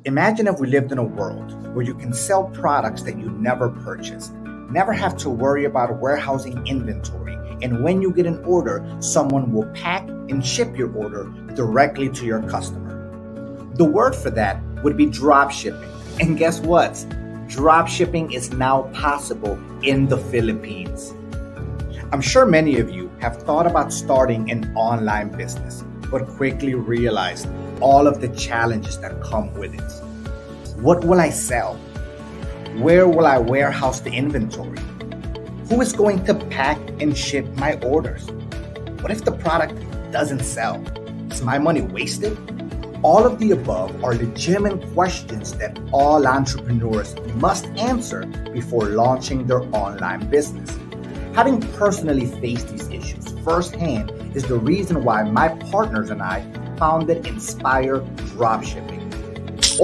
Imagine if we lived in a world where you can sell products that you never purchased, never have to worry about warehousing inventory, and when you get an order, someone will pack and ship your order directly to your customer. The word for that would be drop shipping. And guess what? Drop shipping is now possible in the Philippines. I'm sure many of you have thought about starting an online business, but quickly realized all of the challenges that come with it. What will I sell? Where will I warehouse the inventory? Who is going to pack and ship my orders? What if the product doesn't sell? Is my money wasted? All of the above are legitimate questions that all entrepreneurs must answer before launching their online business. Having personally faced these issues firsthand is the reason why my partners and I founded Inspire Dropshipping.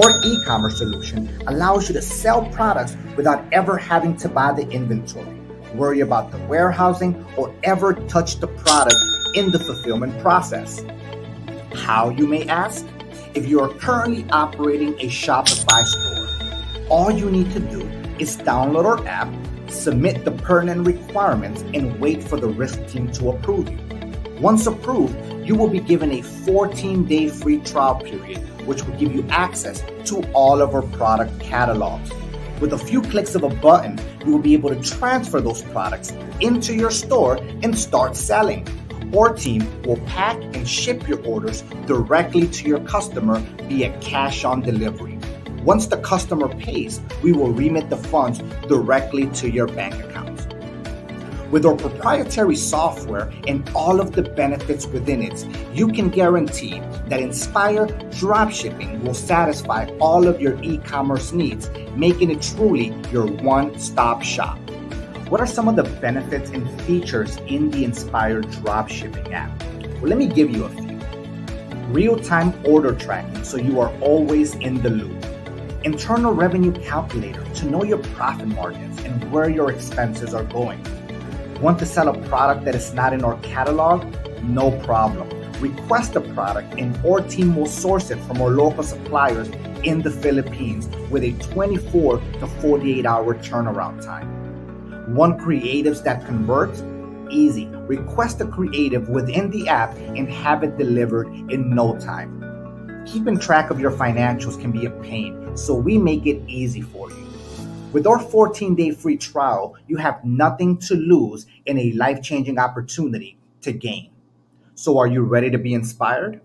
Our e-commerce solution allows you to sell products without ever having to buy the inventory, worry about the warehousing, or ever touch the product in the fulfillment process. How, you may ask? If you are currently operating a Shopify store, all you need to do is download our app, submit the pertinent requirements, and wait for the risk team to approve you. Once approved, you will be given a 14-day free trial period, which will give you access to all of our product catalogs. With a few clicks of a button, you will be able to transfer those products into your store and start selling. Our team will pack and ship your orders directly to your customer via cash on delivery. Once the customer pays, we will remit the funds directly to your bank account. With our proprietary software and all of the benefits within it, you can guarantee that Inspire Dropshipping will satisfy all of your e-commerce needs, making it truly your one-stop shop. What are some of the benefits and features in the Inspire Dropshipping app? Well, let me give you a few. Real-time order tracking, so you are always in the loop. Internal revenue calculator to know your profit margins and where your expenses are going. Want to sell a product that is not in our catalog? No problem. Request a product and our team will source it from our local suppliers in the Philippines with a 24 to 48 hour turnaround time. Want creatives that convert? Easy. Request a creative within the app and have it delivered in no time. Keeping track of your financials can be a pain, so we make it easy for you. With our 14-day free trial, you have nothing to lose and a life-changing opportunity to gain. So are you ready to be inspired?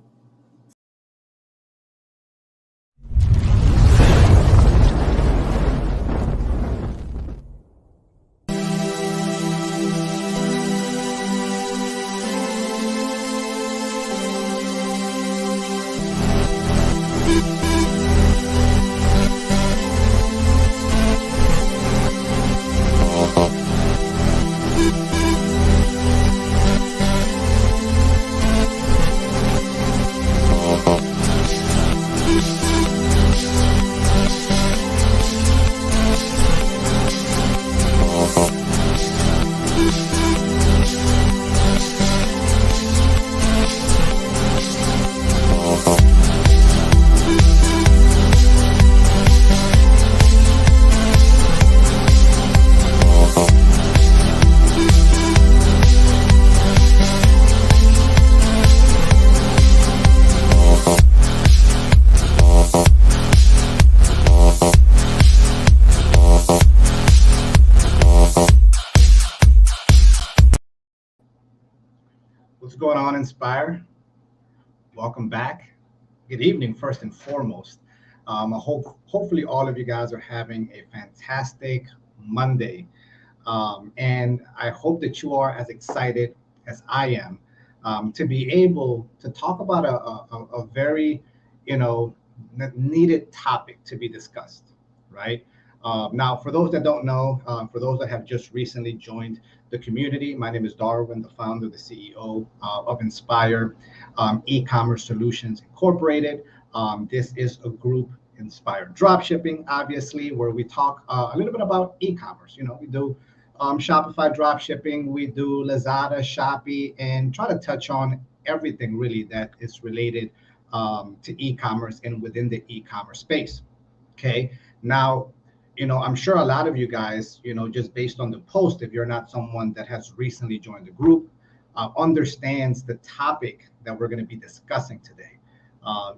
What's going on, Inspire? Welcome back. Good evening, first and foremost. Hopefully all of you guys are having a fantastic Monday. And I hope that you are as excited as I am to be able to talk about a very, you know, needed topic to be discussed, right? Now, for those that don't know, for those that have just recently joined the community, my name is Darwin, the founder, the CEO of Inspire E-commerce Solutions Incorporated. This is a group Inspire Dropshipping, obviously, where we talk a little bit about e-commerce. You know, we do Shopify dropshipping, we do Lazada, Shopee, and try to touch on everything really that is related to e-commerce and within the e-commerce space. Okay. Now, I'm sure a lot of you guys, just based on the post, if you're not someone that has recently joined the group, understands the topic that we're going to be discussing today.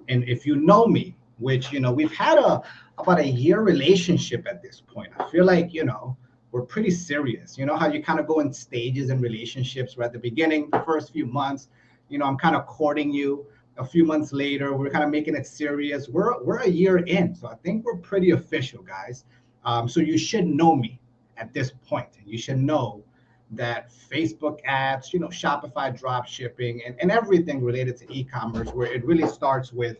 And if you know me, which, we've had about a year relationship at this point. I feel like, we're pretty serious. You know how you kind of go in stages in relationships where at the beginning, the first few months, I'm kind of courting you. A few months later, we're kind of making it serious. We're a year in, so I think we're pretty official, guys. So you should know me at this point, and you should know that Facebook ads, Shopify drop shipping, and everything related to e-commerce, where it really starts with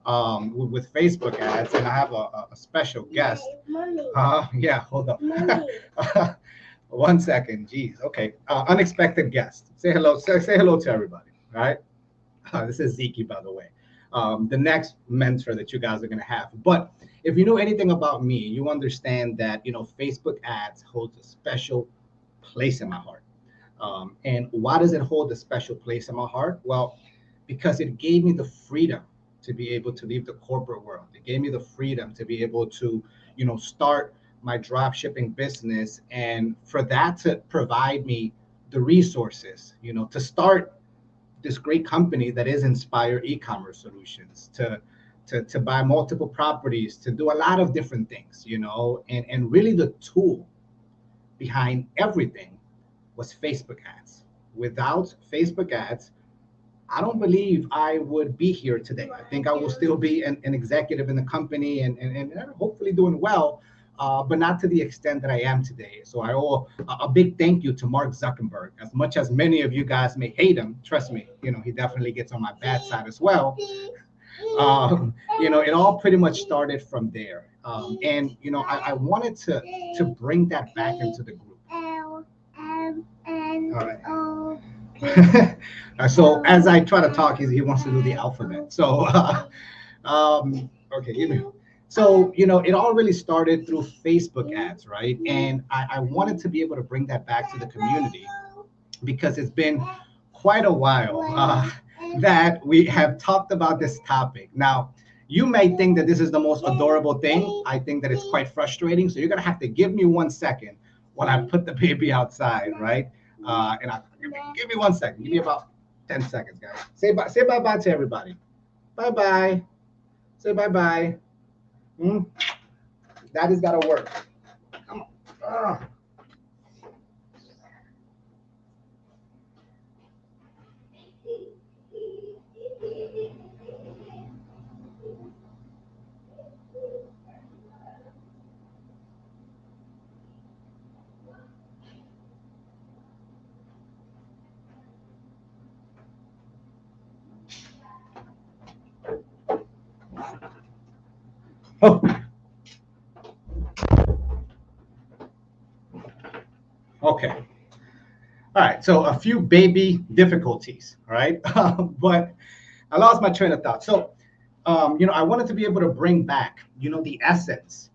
Facebook ads. And I have a special guest. Yeah, hold on. 1 second. Geez. Okay. Unexpected guest. Say hello. Say hello to everybody. All right. This is Zeke, by the way, the next mentor that you guys are going to have. But if you know anything about me, you understand that, Facebook ads holds a special place in my heart. And why does it hold a special place in my heart? Well, because it gave me the freedom to be able to leave the corporate world. It gave me the freedom to be able to, start my drop shipping business, and for that to provide me the resources, to start this great company that is Inspire E-commerce Solutions, to buy multiple properties, to do a lot of different things, and really the tool behind everything was Facebook ads. Without Facebook ads, I don't believe I would be here today. I think I will still be an executive in the company and hopefully doing well, but not to the extent that I am today. So I owe a big thank you to Mark Zuckerberg. As much as many of you guys may hate him, trust me, he definitely gets on my bad side as well. It all pretty much started from there. And I wanted to bring that back into the group. All right. So as I try to talk, he wants to do the alphabet. So, okay, so, it all really started through Facebook ads, right? And I wanted to be able to bring that back to the community because it's been quite a while that we have talked about this topic. Now, you may think that this is the most adorable thing. I think that it's quite frustrating. So you're going to have to give me 1 second while I put the baby outside, right? And give me 1 second. Give me about 10 seconds, guys. Say bye-bye to everybody. Bye-bye. Say bye-bye. Daddy's got to work. Come on. Oh. Okay. All right. So a few baby difficulties. All right. But I lost my train of thought. So, I wanted to be able to bring back, the essence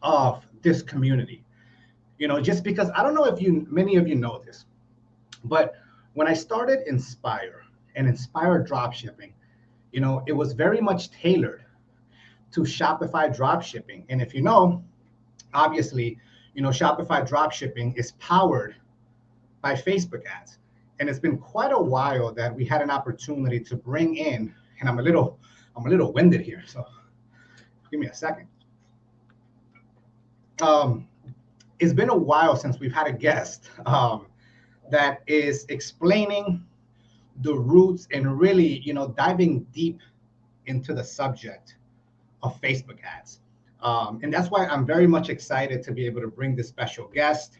of this community, just because I don't know if many of you know this, but when I started Inspire and Inspire dropshipping, it was very much tailored to Shopify dropshipping. And if you know, obviously, Shopify dropshipping is powered by Facebook ads. And it's been quite a while that we had an opportunity to bring in, and I'm a little winded here, so give me a second. It's been a while since we've had a guest that is explaining the roots and really, diving deep into the subject of Facebook ads. And that's why I'm very much excited to be able to bring this special guest.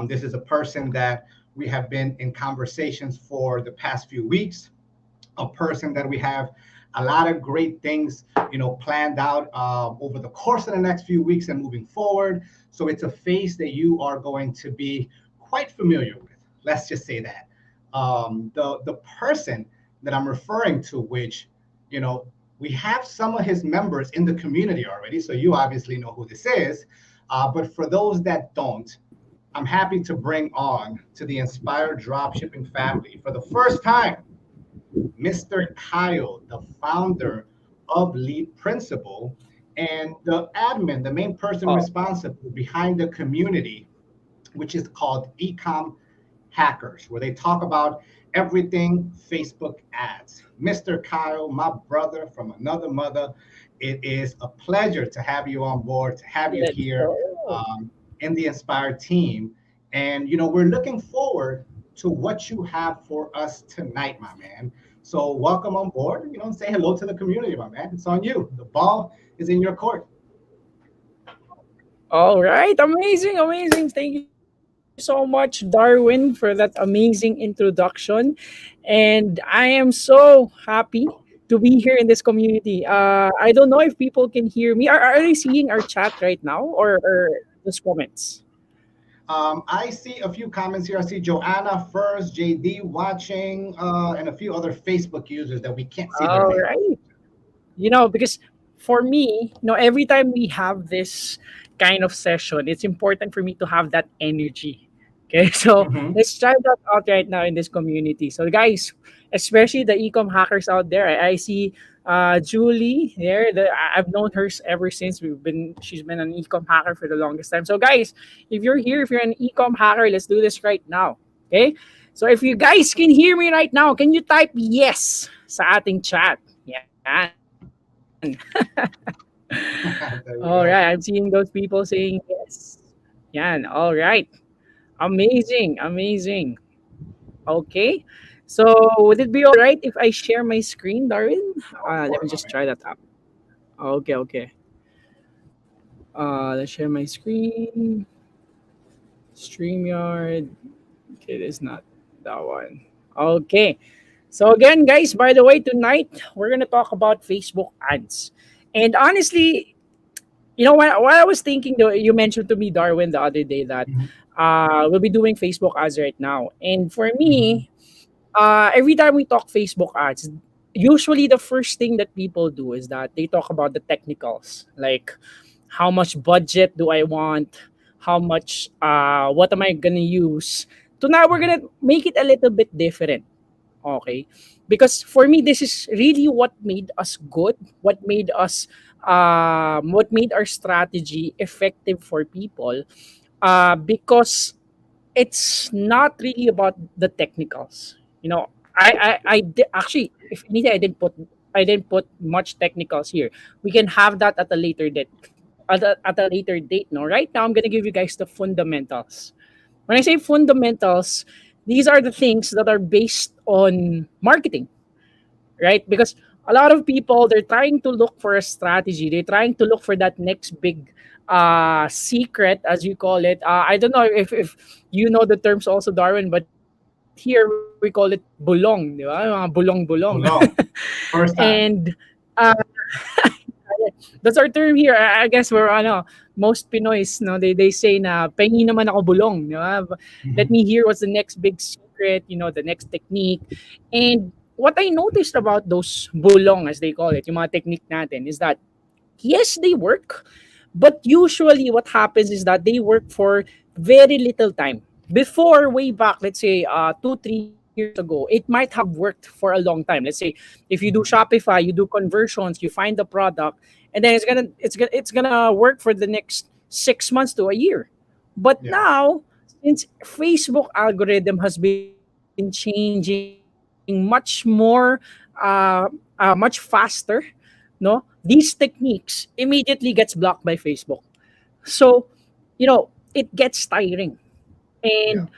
This is a person that we have been in conversations for the past few weeks, a person that we have a lot of great things, planned out over the course of the next few weeks and moving forward. So it's a face that you are going to be quite familiar with. Let's just say that. The person that I'm referring to, which, we have some of his members in the community already, so you obviously know who this is. But for those that don't, I'm happy to bring on to the Inspire Dropshipping family for the first time, Mr. Kyle, the founder of Lead Principal, and the admin, the main person Oh, responsible behind the community, which is called Ecom Hackers, where they talk about everything Facebook ads. Mr. Kyle, my brother from another mother, it is a pleasure to have you on board, to have you let's here go. in the Inspire team. And, we're looking forward to what you have for us tonight, my man. So, welcome on board, and say hello to the community, my man. It's on you. The ball is in your court. All right, amazing, amazing. Thank you so much, Darwin, for that amazing introduction. And I am so happy to be here in this community. I don't know if people can hear me. Are they seeing our chat right now, or just comments? I see a few comments here. I see Joanna first, JD watching, and a few other Facebook users that we can't see their All name. right. Because for me, every time we have this kind of session, it's important for me to have that energy. Okay, so Hmm. let's try that out right now in this community. So, guys, especially the ecom hackers out there, I see Julie there. I've known her ever since she's been an ecom hacker for the longest time. So, guys, if you're here, if you're an ecom hacker, let's do this right now. Okay, so if you guys can hear me right now, can you type yes sa ating chat? Yan. There All we right, go. I'm seeing those people saying yes. Yan. All right. Amazing. Amazing. Okay. So would it be all right if I share my screen, Darwin? Go Let for me it, my just man. try that out. Okay. Okay. Let's share my screen. StreamYard. Okay, this is not that one. Okay. So again, guys, by the way, tonight we're gonna talk about Facebook ads. And honestly, what I was thinking, though, you mentioned to me, Darwin, the other day that Hmm. we'll be doing Facebook ads right now. And for Hmm. me, every time we talk Facebook ads, usually the first thing that people do is that they talk about the technicals, like how much budget do I want, how much, what am I gonna use. So now we're gonna make it a little bit different, okay? Because for me, this is really what made us good, what made our strategy effective for people, because it's not really about the technicals. Actually, if anything, I didn't put much technicals here. We can have that at a later date. At a later date, no. Right now, I'm gonna give you guys the fundamentals. When I say fundamentals, these are the things that are based on marketing, right? Because a lot of people, they're trying to look for a strategy. They're trying to look for that next big secret, as you call it. I don't know if you know the terms also, Darwin, but here we call it bulong, di ba? Yung mga bulong-bulong. Long. First time. And uh, that's our term here. I guess we're most Pinoys, no, they say na pengi naman ako bulong, di ba? Let Hmm. me hear what's the next big secret, the next technique. And what I noticed about those bulong, as they call it, yung mga technique natin, is that yes, they work, but usually what happens is that they work for very little time. Before, way back, let's say 2 3 years ago, it might have worked for a long time. Let's say if you do Shopify, you do conversions, you find the product, and then it's gonna work for the next 6 months to a year. But Yeah. now, since Facebook algorithm has been changing much faster, no, these techniques immediately gets blocked by Facebook. So, it gets tiring. Yeah. And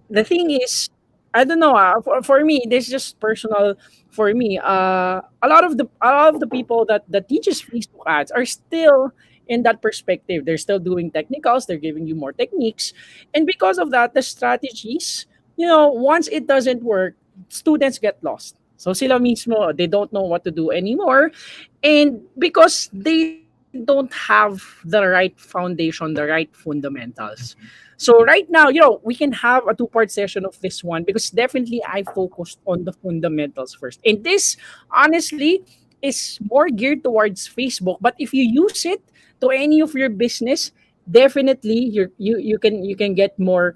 the thing is, I don't know. For me, this is just personal. For me, a lot of the people that teaches Facebook ads are still in that perspective. They're still doing technicals. They're giving you more techniques, and because of that, the strategies. Once it doesn't work, students get lost. So sila mismo, they don't know what to do anymore, and because they don't have the right foundation, the right fundamentals. So right now, we can have a two-part session of this one because definitely I focused on the fundamentals first. And this, honestly, is more geared towards Facebook. But if you use it to any of your business, definitely you can get more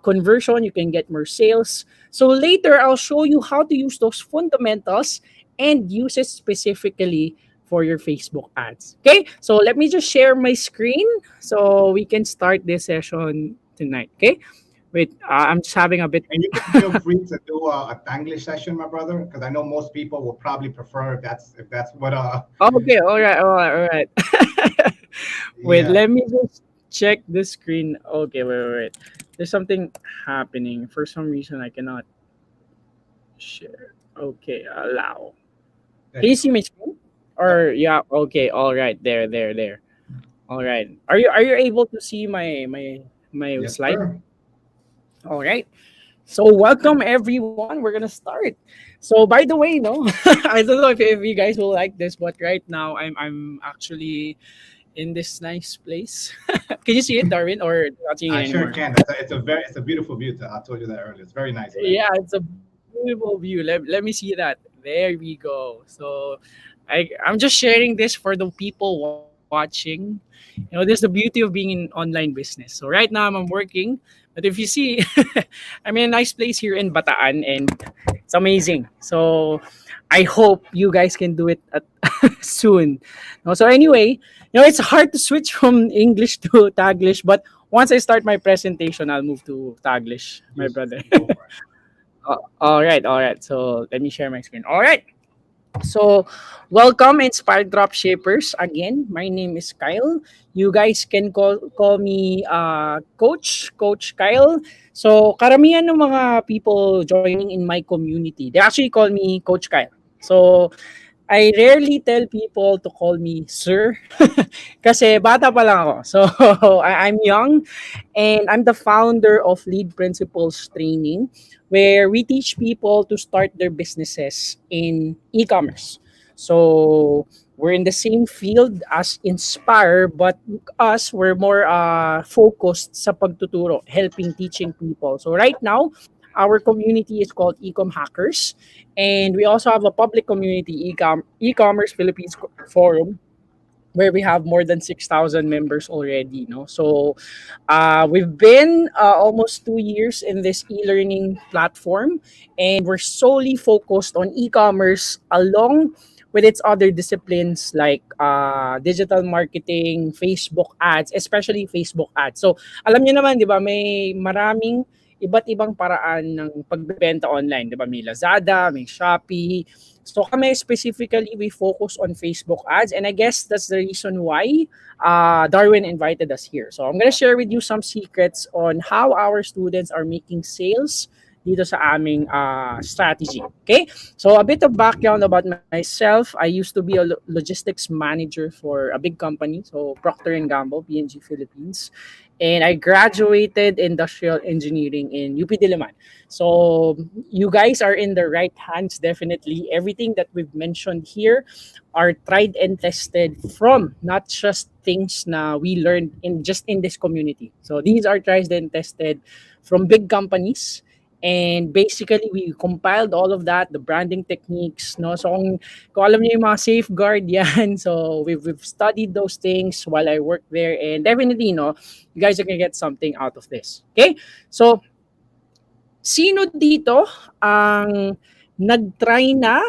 conversion, you can get more sales. So later I'll show you how to use those fundamentals and use it specifically for your Facebook ads. Okay, so let me just share my screen so we can start this session tonight. Okay, wait, I'm just having a bit. And you can feel free to do a Tanglish session, my brother, because I know most people will probably prefer if that's what Okay, all right, all right, all right. Wait, yeah. let me just check the screen. Okay, wait. There's something happening. For some reason, I cannot share. Okay, allow. There Can you you see go. my screen? Yep. Or yeah, okay, all right, there. All right. Are you able to see my Yes, slide? sir. All right. So welcome everyone. We're gonna start. So by the way, no, I don't know if you guys will like this, but right now I'm actually in this nice place. Can you see it, Darwin, or not seeing I it sure anymore? can. It's a beautiful view. I told you that earlier. It's very nice, man. Yeah, it's a beautiful view. Let me see that. There we go. So I'm just sharing this for the people watching. There's the beauty of being in online business. So right now I'm working, but if you see, I'm in a nice place here in Bataan, and it's amazing. So I hope you guys can do it soon. No, so anyway, it's hard to switch from English to Taglish, but once I start my presentation, I'll move to Taglish, my Just brother. go for it. All right, all right. So let me share my screen. All right. So, welcome Inspired Drop Shapers. Again, my name is Kyle. You guys can call me Coach Kyle. So, karamihan ng mga people joining in my community, they actually call me Coach Kyle. So, I rarely tell people to call me sir kasi bata pa lang ako. So, I'm young and I'm the founder of Lead Principles Training where we teach people to start their businesses in e-commerce. So, we're in the same field as Inspire but us, we're more focused sa pagtuturo, helping teaching people. So, right now, our community is called Ecom Hackers. And we also have a public community, e-commerce Philippines forum, where we have more than 6,000 members already. No, so we've been almost 2 years in this e-learning platform, and we're solely focused on e-commerce along with its other disciplines like digital marketing, Facebook ads, especially Facebook ads. So alam niyo naman, di ba, may maraming iba't ibang paraan ng pagbebenta online. Di ba? May Lazada, may Shopee. So kami specifically, we focus on Facebook ads. And I guess that's the reason why Darwin invited us here. So I'm gonna share with you some secrets on how our students are making sales dito sa aming strategy. Okay? So a bit of background about myself. I used to be a logistics manager for a big company, so Procter& Gamble, P&G Philippines. And I graduated industrial engineering in UP Diliman. So you guys are in the right hands, definitely. Everything that we've mentioned here are tried and tested from not just things na we learned in this community. So these are tried and tested from big companies. And basically, we compiled all of that, the branding techniques, no? So kung alam niyo yung mga safeguard yan, so we've studied those things while I worked there. And definitely, you guys are gonna get something out of this. Okay? So, sino dito ang nag-try na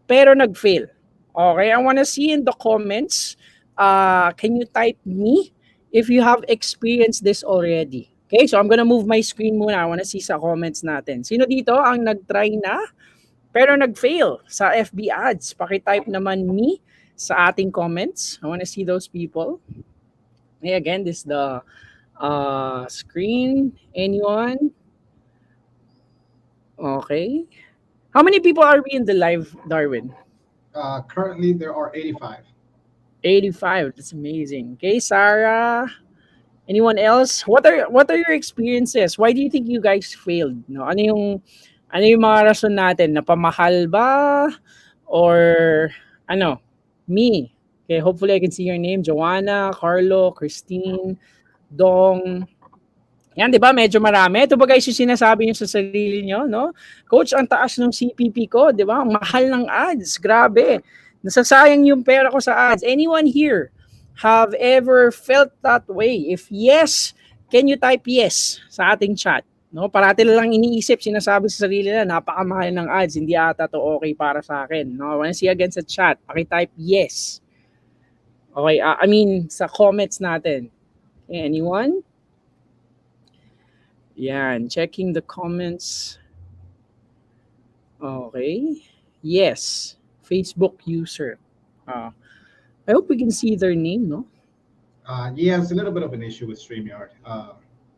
pero nag-fail? Okay, I wanna see in the comments, can you type me if you have experienced this already? Okay, so I'm gonna move my screen muna. I wanna see sa comments natin. Sino dito ang nag-try na pero nag-fail sa FB ads? Paki-type naman me sa ating comments. I wanna see those people. Okay, again, this is the screen. Anyone? Okay. How many people are we in the live, Darwin? Currently, there are 85. 85. That's amazing. Okay, Sarah. Anyone else? What are your experiences? Why do you think you guys failed? No, ano yung mga rason natin? Napamahal ba or ano? Me. Okay, hopefully I can see your name. Joanna, Carlo, Christine, Dong. Yan, 'di ba? Medyo marami. Ito ba guys yung sinasabi niyo sa sarili niyo, no? Coach, ang taas ng CPP ko, 'di ba? Ang mahal ng ads. Grabe. Nasasayang yung pera ko sa ads. Anyone here have ever felt that way? If yes, can you type yes sa ating chat? No, parati lang iniisip, sinasabi sa sarili na napakamahal ng ads, hindi ata to okay para sa akin. No, when I see again sa chat, paki-type yes. Okay, I mean sa comments natin. Okay, anyone? Yan, checking the comments. Okay. Yes, Facebook user. I hope we can see their name, no? Yeah, it's a little bit of an issue with StreamYard.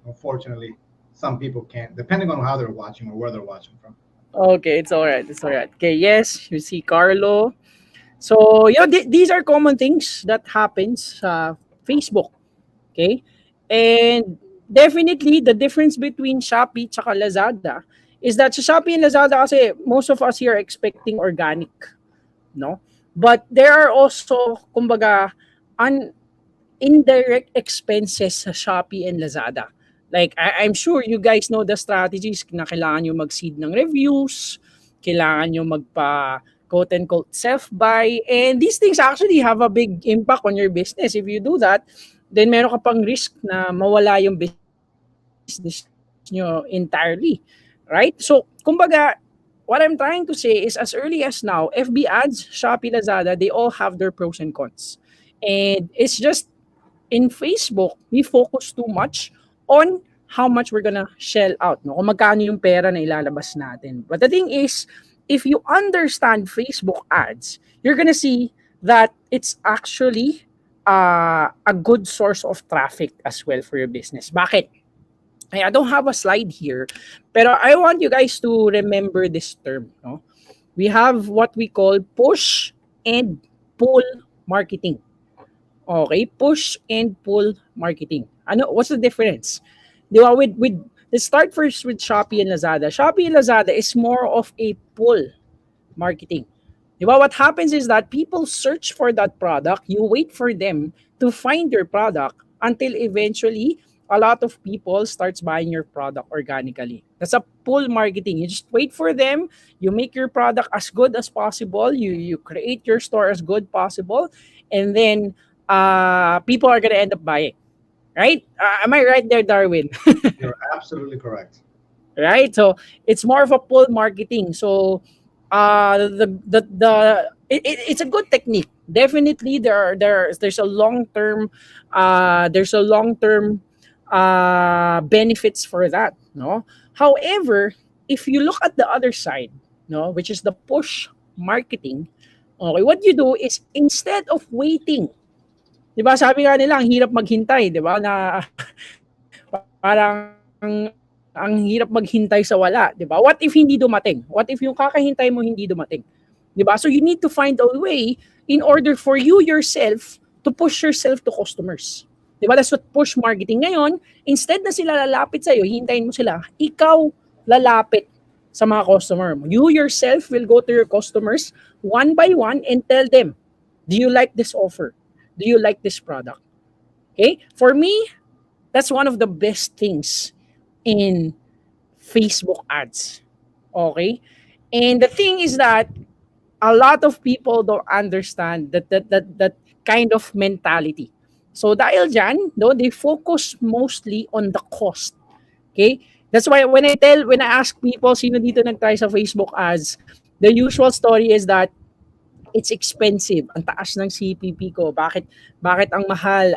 Unfortunately, some people can't, depending on how they're watching or where they're watching from. Okay, it's all right. It's all right. Okay, yes, you see Carlo. So, these are common things that happens sa Facebook. Okay? And definitely, the difference between Shopee tsaka Lazada is that sa Shopee and Lazada kasi most of us here are expecting organic, no? But there are also, kumbaga, indirect expenses sa Shopee and Lazada. Like, I'm sure you guys know the strategies na kailangan nyo mag-seed ng reviews, kailangan nyo magpa quote-unquote self-buy, and these things actually have a big impact on your business. If you do that, then meron ka pang risk na mawala yung business nyo entirely. Right? So, kumbaga, what I'm trying to say is as early as now, FB ads, Shopee, Lazada, they all have their pros and cons. And it's just in Facebook, we focus too much on how much we're gonna shell out, no? Kung magkano yung pera na ilalabas natin. But the thing is, if you understand Facebook ads, you're gonna see that it's actually a good source of traffic as well for your business. Bakit? I don't have a slide here, pero I want you guys to remember this term, no? We have what we call push and pull marketing. Okay, push and pull marketing. What's the difference? Di ba, let's start first with Shopee and Lazada. Shopee and Lazada is more of a pull marketing. Di ba, what happens is that people search for that product, you wait for them to find your product until eventually a lot of people starts buying your product organically. That's a pull marketing. You just wait for them, you make your product as good as possible, you create your store as good possible, and then people are gonna end up buying. Right? Am I right there, Darwin? You're absolutely correct. Right? So it's more of a pull marketing. So it's a good technique. Definitely there's a long term benefits for that, no? However, if you look at the other side, no, which is the push marketing, okay, what you do is instead of waiting, 'di ba? Sabi nga nila ang hirap maghintay, 'di ba? Na parang ang hirap maghintay sa wala, 'di ba? What if hindi dumating? What if yung kakahintay mo hindi dumating? 'Di ba? So you need to find a way in order for you yourself to push yourself to customers. 'Di ba? That's what push marketing. Ngayon, instead na sila lalapit sa iyo, hintayin mo sila, ikaw lalapit sa mga customer mo. You yourself will go to your customers one by one and tell them, do you like this offer? Do you like this product? Okay? For me, that's one of the best things in Facebook ads. Okay? And the thing is that a lot of people don't understand that kind of mentality. So dahil dyan, no, they focus mostly on the cost. Okay? That's why when I ask people sino dito nag-try sa Facebook ads, the usual story is that it's expensive. Ang taas ng CPP ko. Bakit ang mahal?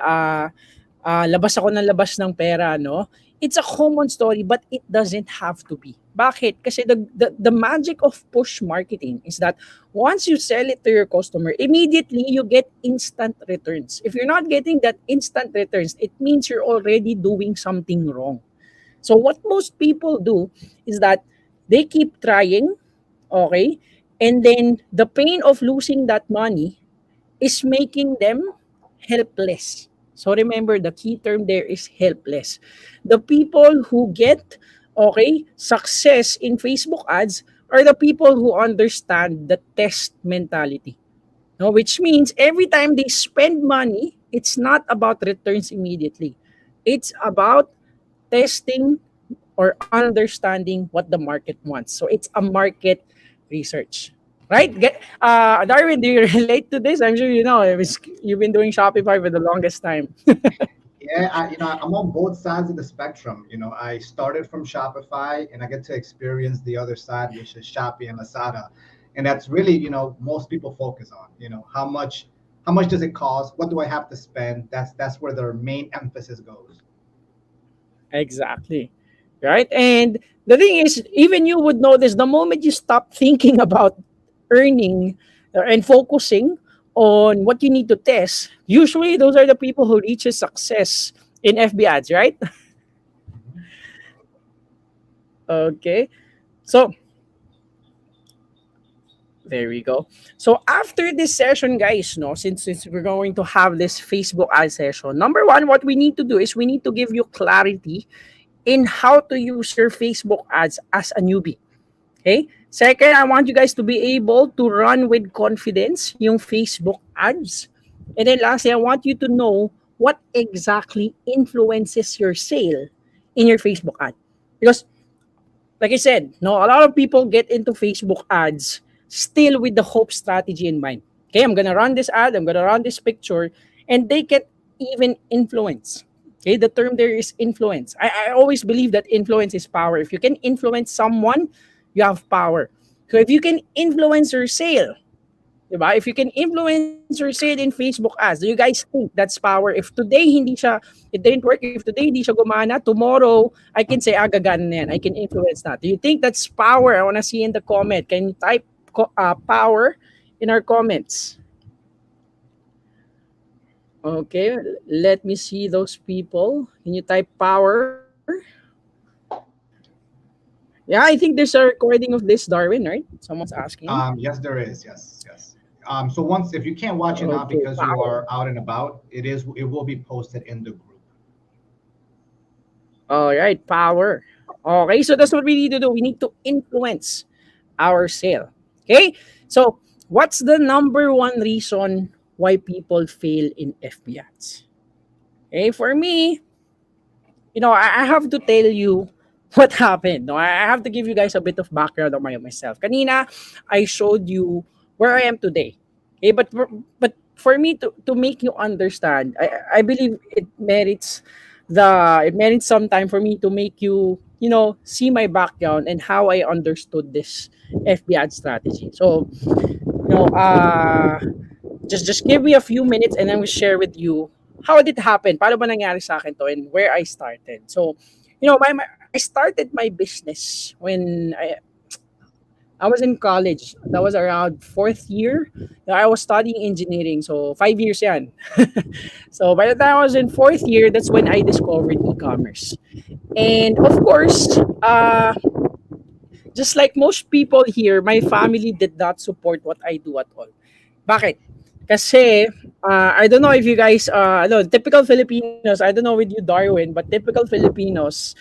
Labas ako ng labas ng pera, no? It's a common story, but it doesn't have to be. Bakit? Kasi the magic of push marketing is that once you sell it to your customer, immediately you get instant returns. If you're not getting that instant returns, it means you're already doing something wrong. So what most people do is that they keep trying, okay? And then the pain of losing that money is making them helpless. So remember, the key term there is helpless. The people who get, okay, success in Facebook ads are the people who understand the test mentality. No, which means every time they spend money, it's not about returns immediately. It's about testing or understanding what the market wants. So it's a market research. right? Darwin, do you relate to this? I'm sure you know. You've been doing Shopify for the longest time. Yeah, I'm on both sides of the spectrum. I started from Shopify, and I get to experience the other side, which is Shopee and Lazada, and that's really, most people focus on. How much does it cost? What do I have to spend? That's where their main emphasis goes. Exactly. Right? And the thing is, even you would notice the moment you stop thinking about earning and focusing on what you need to test, usually those are the people who reaches success in FB ads, right? Mhm. Okay. So there we go. So after this session, guys, no, since we're going to have this Facebook ad session, number one, what we need to do is we need to give you clarity in how to use your Facebook ads as a newbie. Okay? Second, I want you guys to be able to run with confidence yung Facebook ads. And then lastly, I want you to know what exactly influences your sale in your Facebook ad. Because like I said, no, a lot of people get into Facebook ads still with the hope strategy in mind. Okay, I'm gonna run this ad, I'm gonna run this picture, and they can even influence. Okay, the term there is influence. I always believe that influence is power. If you can influence someone, you have power. So if you can influence your sale, diba? If you can influence your sale in Facebook ads, do you guys think that's power? If today it didn't work, if today hindi siya gumana, tomorrow, I can say, gagana na yan. I can influence that. Do you think that's power? I want to see in the comment. Can you type power in our comments? Okay, let me see those people. Can you type power? Yeah, I think there's a recording of this, Darwin, right? Someone's asking. Yes, there is. Yes, yes. So once, if you can't watch it now Okay, because you power. are out and about, it will be posted in the group. All right, power. Okay, so that's what we need to do. We need to influence our sale. Okay, so what's the number one reason why people fail in FB ads? Okay, for me, I have to tell you what happened. No, I have to give you guys a bit of background on myself. Kanina, I showed you where I am today. Okay, but for me to make you understand, I believe it merits some time for me to make you see my background and how I understood this FB ad strategy. So you know uh just give me a few minutes and then we'll share with you how did it happen, paano ba nangyari sa akin to, and where I started. So, I started my business when I was in college. That was around fourth year. I was studying engineering, so 5 years yan. So by the time I was in fourth year, that's when I discovered e-commerce. And of course, just like most people here, my family did not support what I do at all. Bakit? Kasi, I don't know if you guys, typical Filipinos, I don't know with you, Darwin, but typical Filipinos,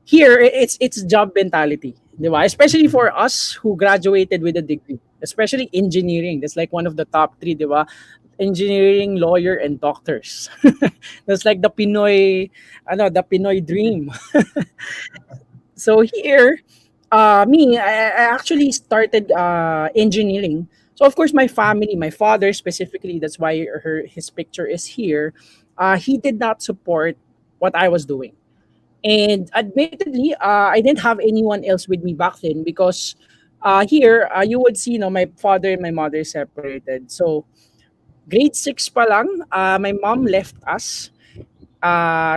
here, it's job mentality. Di ba? Especially for us who graduated with a degree, especially engineering. That's like one of the top three, di ba? Engineering, lawyer, and doctors. That's like the Pinoy dream. So here, I actually started engineering. So of course, my family, my father specifically, that's why his picture is here. He did not support what I was doing, and admittedly, I didn't have anyone else with me back then because here you would see, my father and my mother separated. So grade 6 pa lang, my mom left us.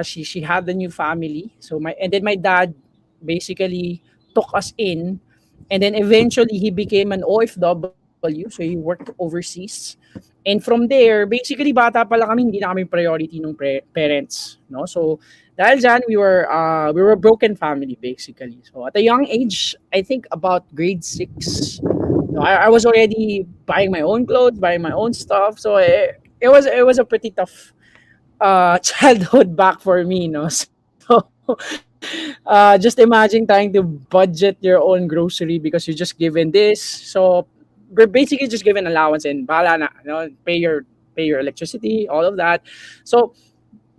She had a new family. So my dad basically took us in, and then eventually he became an OFW, so he worked overseas. And from there, basically bata pa lang kami, hindi na kami priority ng parents, no? So dahil dyan, we were a broken family basically. So at a young age, I think about grade 6, I was already buying my own clothes, buying my own stuff. So it was a pretty tough childhood back for me, no? So just imagine trying to budget your own grocery because you're just given this. So we're basically just given allowance and bahala na, pay your electricity, all of that. So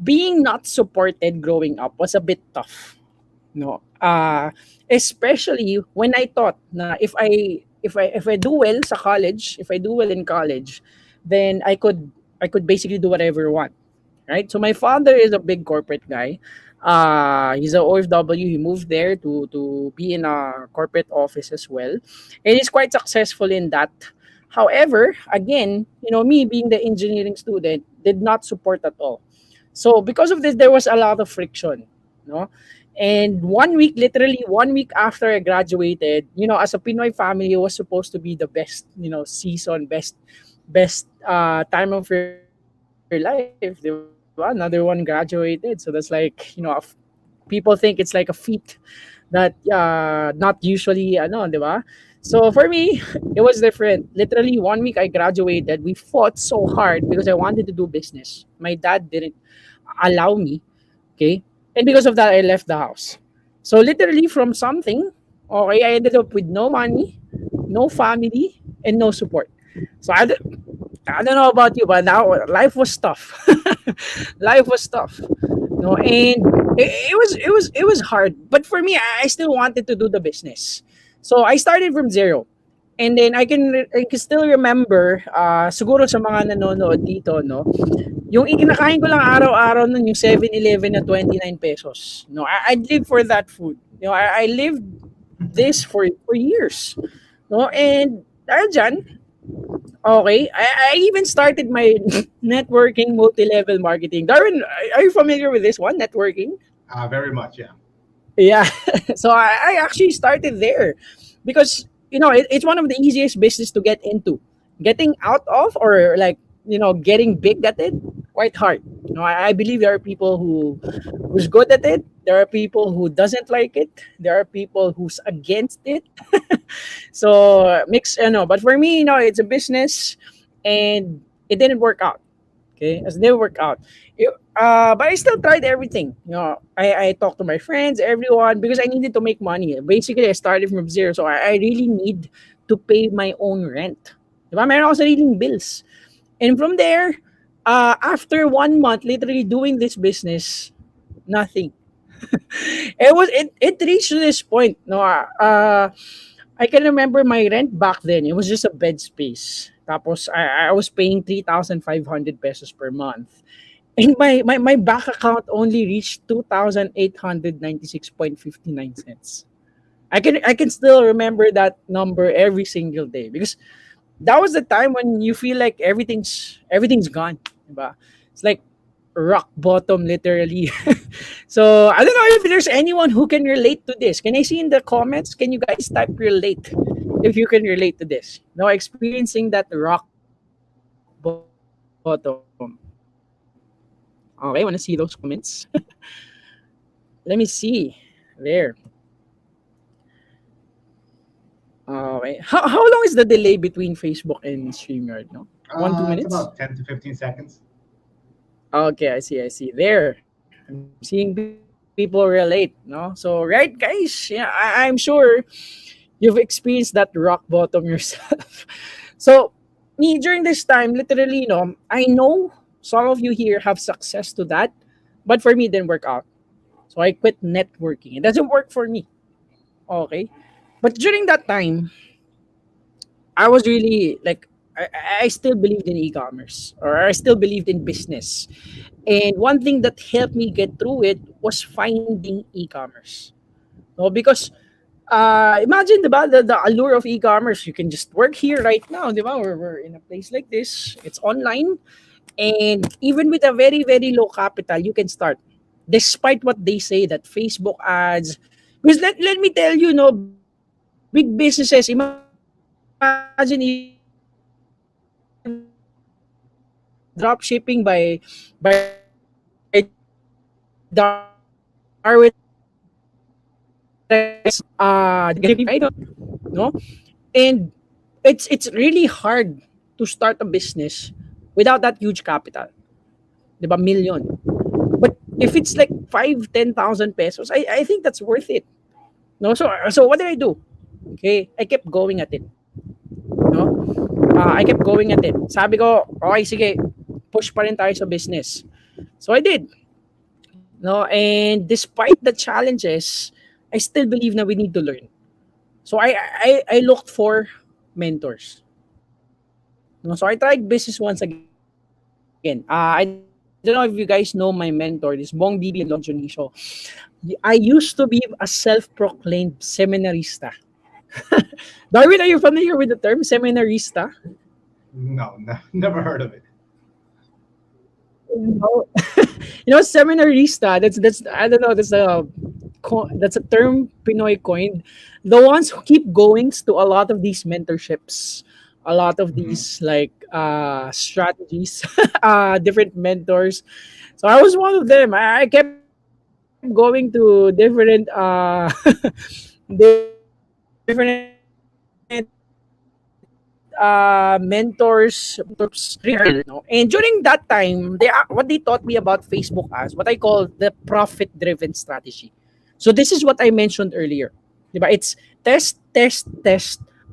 being not supported growing up was a bit tough, no? Especially when I thought na if I if I do well sa college, if I do well in college, then I could basically do whatever I want, right? So my father is a big corporate guy. He's a OFW. He moved there to be in a corporate office as well, and he's quite successful in that. However, again, me being the engineering student did not support at all. So because of this, there was a lot of friction, no. And one week, literally 1 week after I graduated, as a Pinoy family, it was supposed to be the best, season, best time of your life, di ba? Another one graduated, so that's like, people think it's like a feat that not usually di ba? So for me, it was different. Literally 1 week I graduated. We fought so hard because I wanted to do business. My dad didn't allow me. Okay. And because of that, I left the house. So literally from something, okay, I ended up with no money, no family, and no support. So I don't know about you, but now life was tough. Life was tough. No, and it was hard. But for me, I still wanted to do the business. So I started from zero. And then I can still remember, siguro sa mga nanonood dito, no, yung ikinakain ko lang araw-araw nun yung 7-Eleven na 29 pesos. No, I'd live for that food. I lived this for years. No, and dahil dyan, okay, I even started my networking multi-level marketing. Darwin, are you familiar with this one, networking? Very much, yeah. Yeah. So I actually started there because it's one of the easiest business to get into. Getting out of, or like, getting big at it, quite hard. I believe there are people who's good at it. There are people who doesn't like it. There are people who's against it. So mix, but for me, it's a business, and it didn't work out. Okay, as they work out. But I still tried everything. I talked to my friends, everyone, because I needed to make money. Basically, I started from zero, so I really need to pay my own rent. Diba? Meron ako sariling bills. And from there, after 1 month, literally doing this business, nothing. It reached this point. No, I can remember my rent back then. It was just a bed space. Tapos I was paying 3,500 pesos per month. And my bank account only reached 2,896.59 cents. I can still remember that number every single day because that was the time when you feel like everything's gone. Diba? It's like rock bottom, literally. So I don't know if there's anyone who can relate to this. Can I see in the comments? Can you guys type relate if you can relate to this? No, experiencing that rock bottom. Okay, want to see those comments? Let me see. There. Okay. How long is the delay between Facebook and StreamYard? No, 1 2 minutes. It's about 10 to 15 seconds. Okay, I see. There, I'm seeing people relate. No, so right, guys. Yeah, I'm sure you've experienced that rock bottom yourself. So me during this time, literally, I know some of you here have success to that, but for me, it didn't work out. So I quit networking. It doesn't work for me. Okay, but during that time, I was really like, I still believed in e-commerce, or I still believed in business. And one thing that helped me get through it was finding e-commerce. No, because imagine the allure of e-commerce. You can just work here right now, di ba? We're in a place like this. It's online. And even with a very, very low capital, you can start. Despite what they say that Facebook ads. Because let me tell you, no, big businesses, imagine even if you're drop shipping by Darwin I don't know. And it's really hard to start a business without that huge capital. Diba? Million. But if it's like 5 10,000 pesos, I think that's worth it. No, so what did I do? Okay, I kept going at it. No? I kept going at it. Sabi ko, okay, sige, push pa rin tayo sa business. So I did. No, and despite the challenges, I still believe na we need to learn. So I looked for mentors. No, so I tried business once again. I don't know if you guys know my mentor, this Bong Bibi and Lon Juniso. I used to be a self-proclaimed seminarista. Darwin, are you familiar with the term seminarista? No, never heard of it. No. Seminarista. That's I don't know. That's a term Pinoy coined. The ones who keep goings to a lot of these mentorships, a lot of Hmm. these like strategies, different mentors. So I was one of them. I kept going to different different mentors regarding and during that time what they taught me about Facebook as what I call the profit driven strategy. So this is what I mentioned earlier, diba? It's test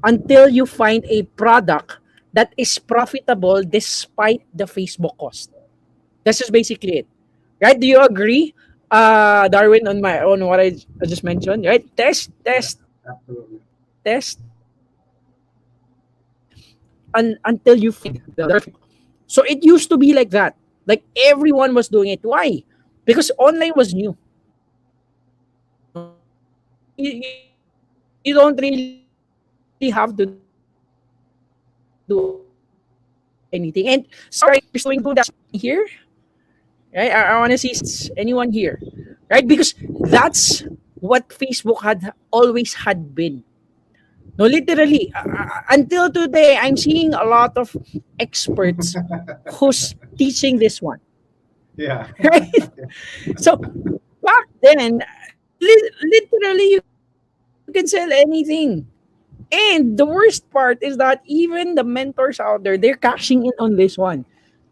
until you find a product that is profitable despite the Facebook cost. That's just basically it, right? Do you agree, Darwin, on what I just mentioned? Right? Yeah, absolutely. Test until you find the. So it used to be like that. Like everyone was doing it. Why? Because online was new. You don't really have to do anything. And some of you guys are doing that here, right? I want to see anyone here, right? Because that's what Facebook had always had been. No, literally, until today, I'm seeing a lot of experts who's teaching this one, Yeah. right? So back then, literally, you can sell anything. And the worst part is that even the mentors out there, they're cashing in on this one.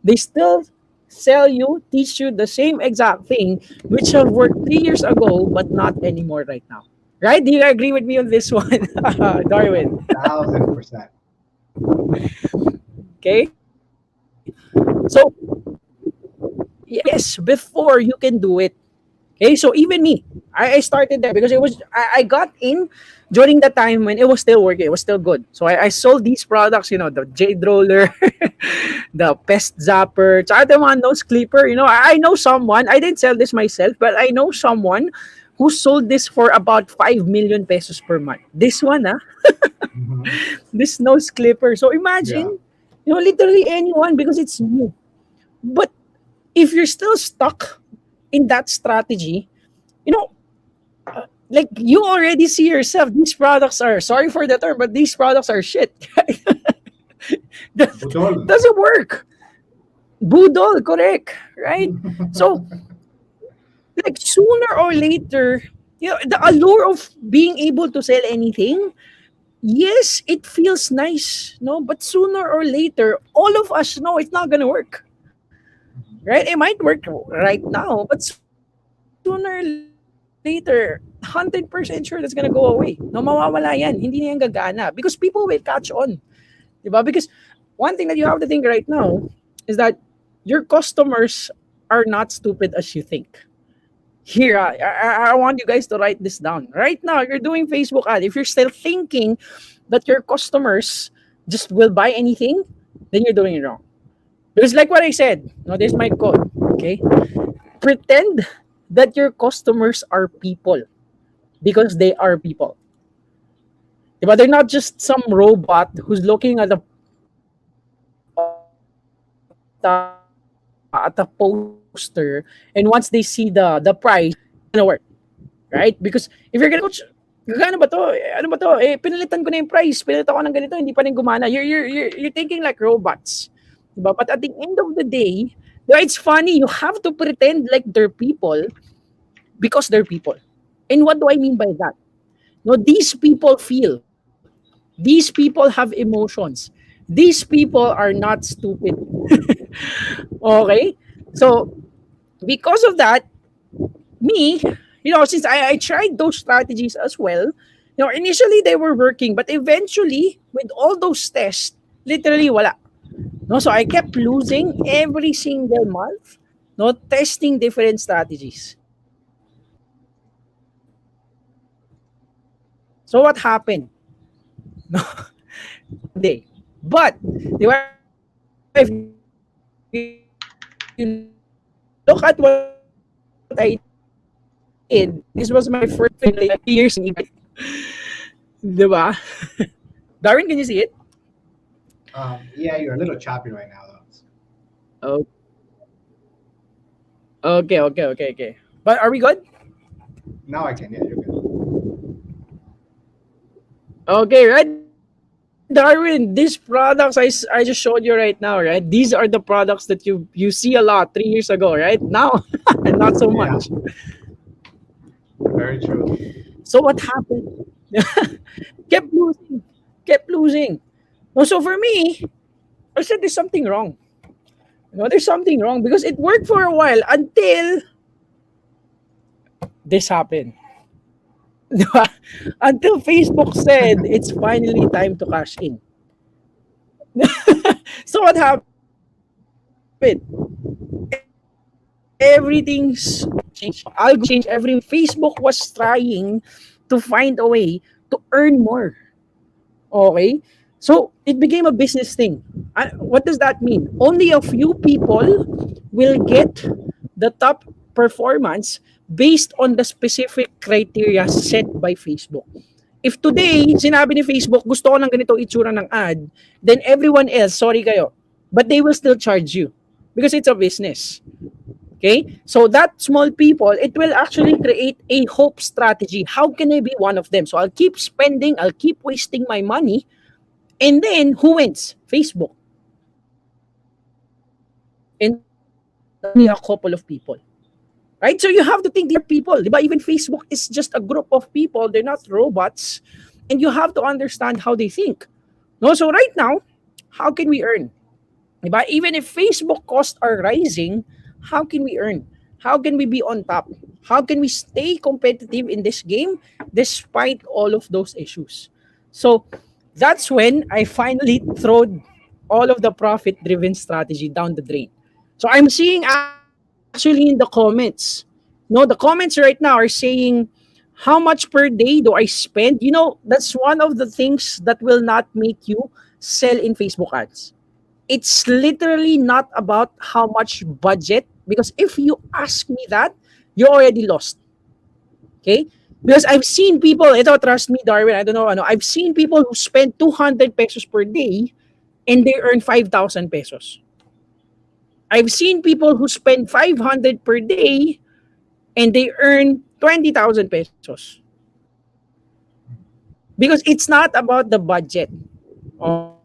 They still sell you, teach you the same exact thing, which have worked 3 years ago, but not anymore right now. Right? Do you agree with me on this one, Darwin? 1,000%. Okay. So yes, before you can do it. Okay, so even me, I started there because I got in during the time when it was still working, it was still good. So I sold these products, the Jade Roller, the Pest Zapper, tsaka the mga nose clipper. I know someone, I didn't sell this myself, but I know someone who sold this for about 5 million pesos per month. This one, Hmm. this nose clipper. So Yeah. imagine, literally anyone because it's new. But if you're still stuck in that strategy, you know, like you already see yourself, these products are, sorry for the term, but these products are shit. That Budol. doesn't work. Budol, correct, right? So, like sooner or later, the allure of being able to sell anything, yes, it feels nice, no? But sooner or later, all of us know it's not gonna work, right? It might work right now, but sooner or later, 100% sure that's gonna go away. No, mawawala yan. Hindi na yan gagana because people will catch on. Diba? Because one thing that you have to think right now is that your customers are not stupid as you think. Here, I want you guys to write this down. Right now, you're doing Facebook ad. If you're still thinking that your customers just will buy anything, then you're doing it wrong. Because like what I said, no, this is my code. Okay, pretend that your customers are people because they are people. But they're not just some robot who's looking at a poster, and once they see the price, gonna work, right? Because if you're gonna coach, gagana ba to? Ano ba to? Pinalitan ko na yung price, pinalitan ko ng ganito, hindi pa rin gumana. You're thinking like robots. Diba? But at the end of the day, diba, it's funny, you have to pretend like they're people because they're people. And what do I mean by that? No, these people feel. These people have emotions. These people are not stupid. Okay? So, because of that, me, since I tried those strategies as well, initially they were working, but eventually, with all those tests, literally wala. No, so I kept losing every single month, no, testing different strategies. So what happened? day. But di ba, if you look at what I did, this was my first like 3 years in e-commerce. Di ba? Darwin, can you see it? Yeah, you're a little choppy right now, though. Oh, okay. But are we good? Now I can. Yeah, you're good. Okay, right, Darwin. These products I just showed you right now, right? These are the products that you see a lot 3 years ago, right? Now, not so much. Yeah, very true. So what happened? kept losing, kept losing. No, so for me, I said there's something wrong. There's something wrong because it worked for a while until this happened. Until Facebook said it's finally time to cash in. So what happened? Everything's changed. Algorithm changed. Every Facebook was trying to find a way to earn more. Okay? So it became a business thing. What does that mean? Only a few people will get the top performance based on the specific criteria set by Facebook. If today, sinabi ni Facebook, gusto ko ng ganito itsura ng ad, then everyone else, sorry kayo, but they will still charge you because it's a business. Okay? So that small people, it will actually create a hope strategy. How can I be one of them? So I'll keep spending, I'll keep wasting my money, and then who wins? Facebook. And only a couple of people. Right? So you have to think these are people. Diba? Even Facebook is just a group of people. They're not robots. And you have to understand how they think. No, so right now, how can we earn? Diba? Even if Facebook costs are rising, how can we earn? How can we be on top? How can we stay competitive in this game despite all of those issues? So that's when I finally threw all of the profit-driven strategy down the drain. So I'm seeing actually in the comments, no, the comments right now are saying, how much per day do I spend? That's one of the things that will not make you sell in Facebook ads. It's literally not about how much budget, because if you ask me that, you already lost. Okay? Because I've seen people, ito, trust me, Darwin, I don't know, I've seen people who spend 200 pesos per day and they earn 5,000 pesos. I've seen people who spend 500 per day and they earn 20,000 pesos. Because it's not about the budget. Okay?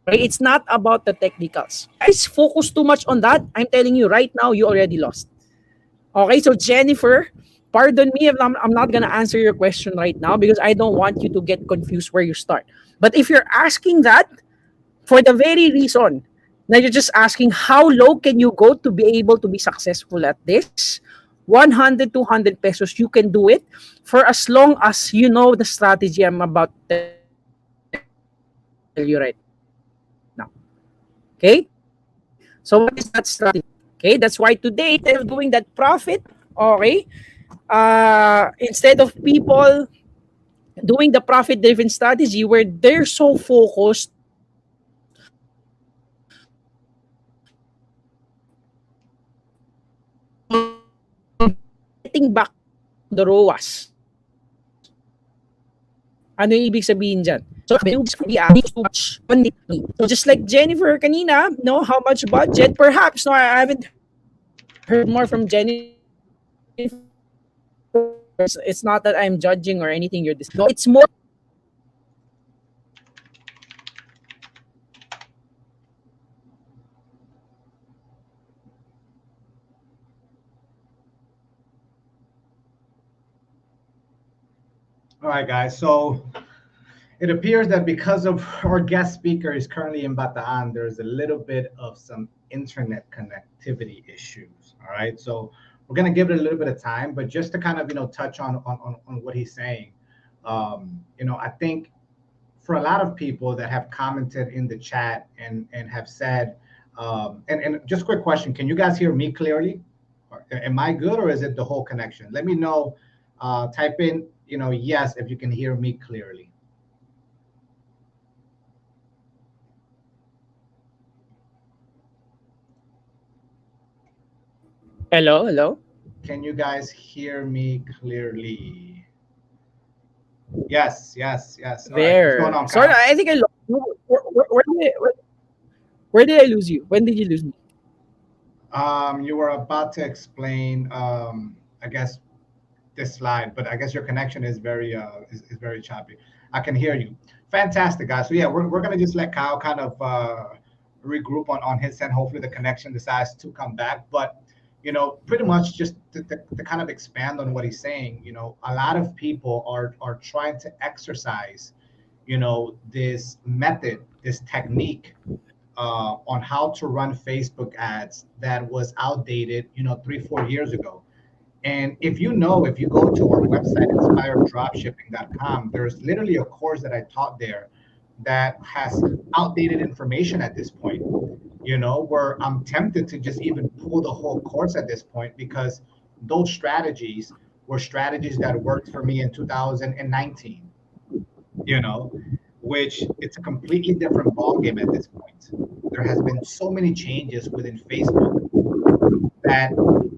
It's not about the technicals. If you guys focus too much on that, I'm telling you right now, you already lost. Okay, so Jennifer, pardon me if I'm not gonna answer your question right now because I don't want you to get confused where you start. But if you're asking that for the very reason now you're just asking how low can you go to be able to be successful at this, 100, 200 pesos, you can do it for as long as you know the strategy I'm about to tell you right now. Okay? So what is that strategy? Okay, that's why today, instead of doing that profit, okay, instead of people doing the profit driven strategy where they're so focused on getting back the ROAS. Ano yung ibig sabihin dyan? So, too much on it. So, just like Jennifer kanina, how much budget? Perhaps, no, I haven't heard more from Jennifer. It's not that I'm judging or anything. No, it's more All right, guys. So it appears that because of our guest speaker is currently in Bataan, there's a little bit of some internet connectivity issues. All right. So we're gonna give it a little bit of time, but just to kind of touch on what he's saying, I think for a lot of people that have commented in the chat and have said, and just quick question, can you guys hear me clearly? Am I good or is it the whole connection? Let me know. Type in yes if you can hear me clearly. Hello, hello. Can you guys hear me clearly? Yes, yes, yes. All right. What's going There. on, Sorry, Kyle? I think I lost you. Where did I lose you? When did you lose me? You were about to explain, I guess, this slide, but I guess your connection is is very choppy. I can hear you. Fantastic, guys. So yeah, we're gonna just let Kyle kind of regroup on his end. Hopefully the connection decides to come back. But pretty much just to kind of expand on what he's saying, a lot of people are trying to exercise, this method, this technique on how to run Facebook ads that was outdated, 3, 4 years ago. And if you go to our website, inspireddropshipping.com, there's literally a course that I taught there that has outdated information at this point, where I'm tempted to just even pull the whole course at this point because those strategies were strategies that worked for me in 2019, you know, which it's a completely different ballgame at this point. There has been so many changes within Facebook that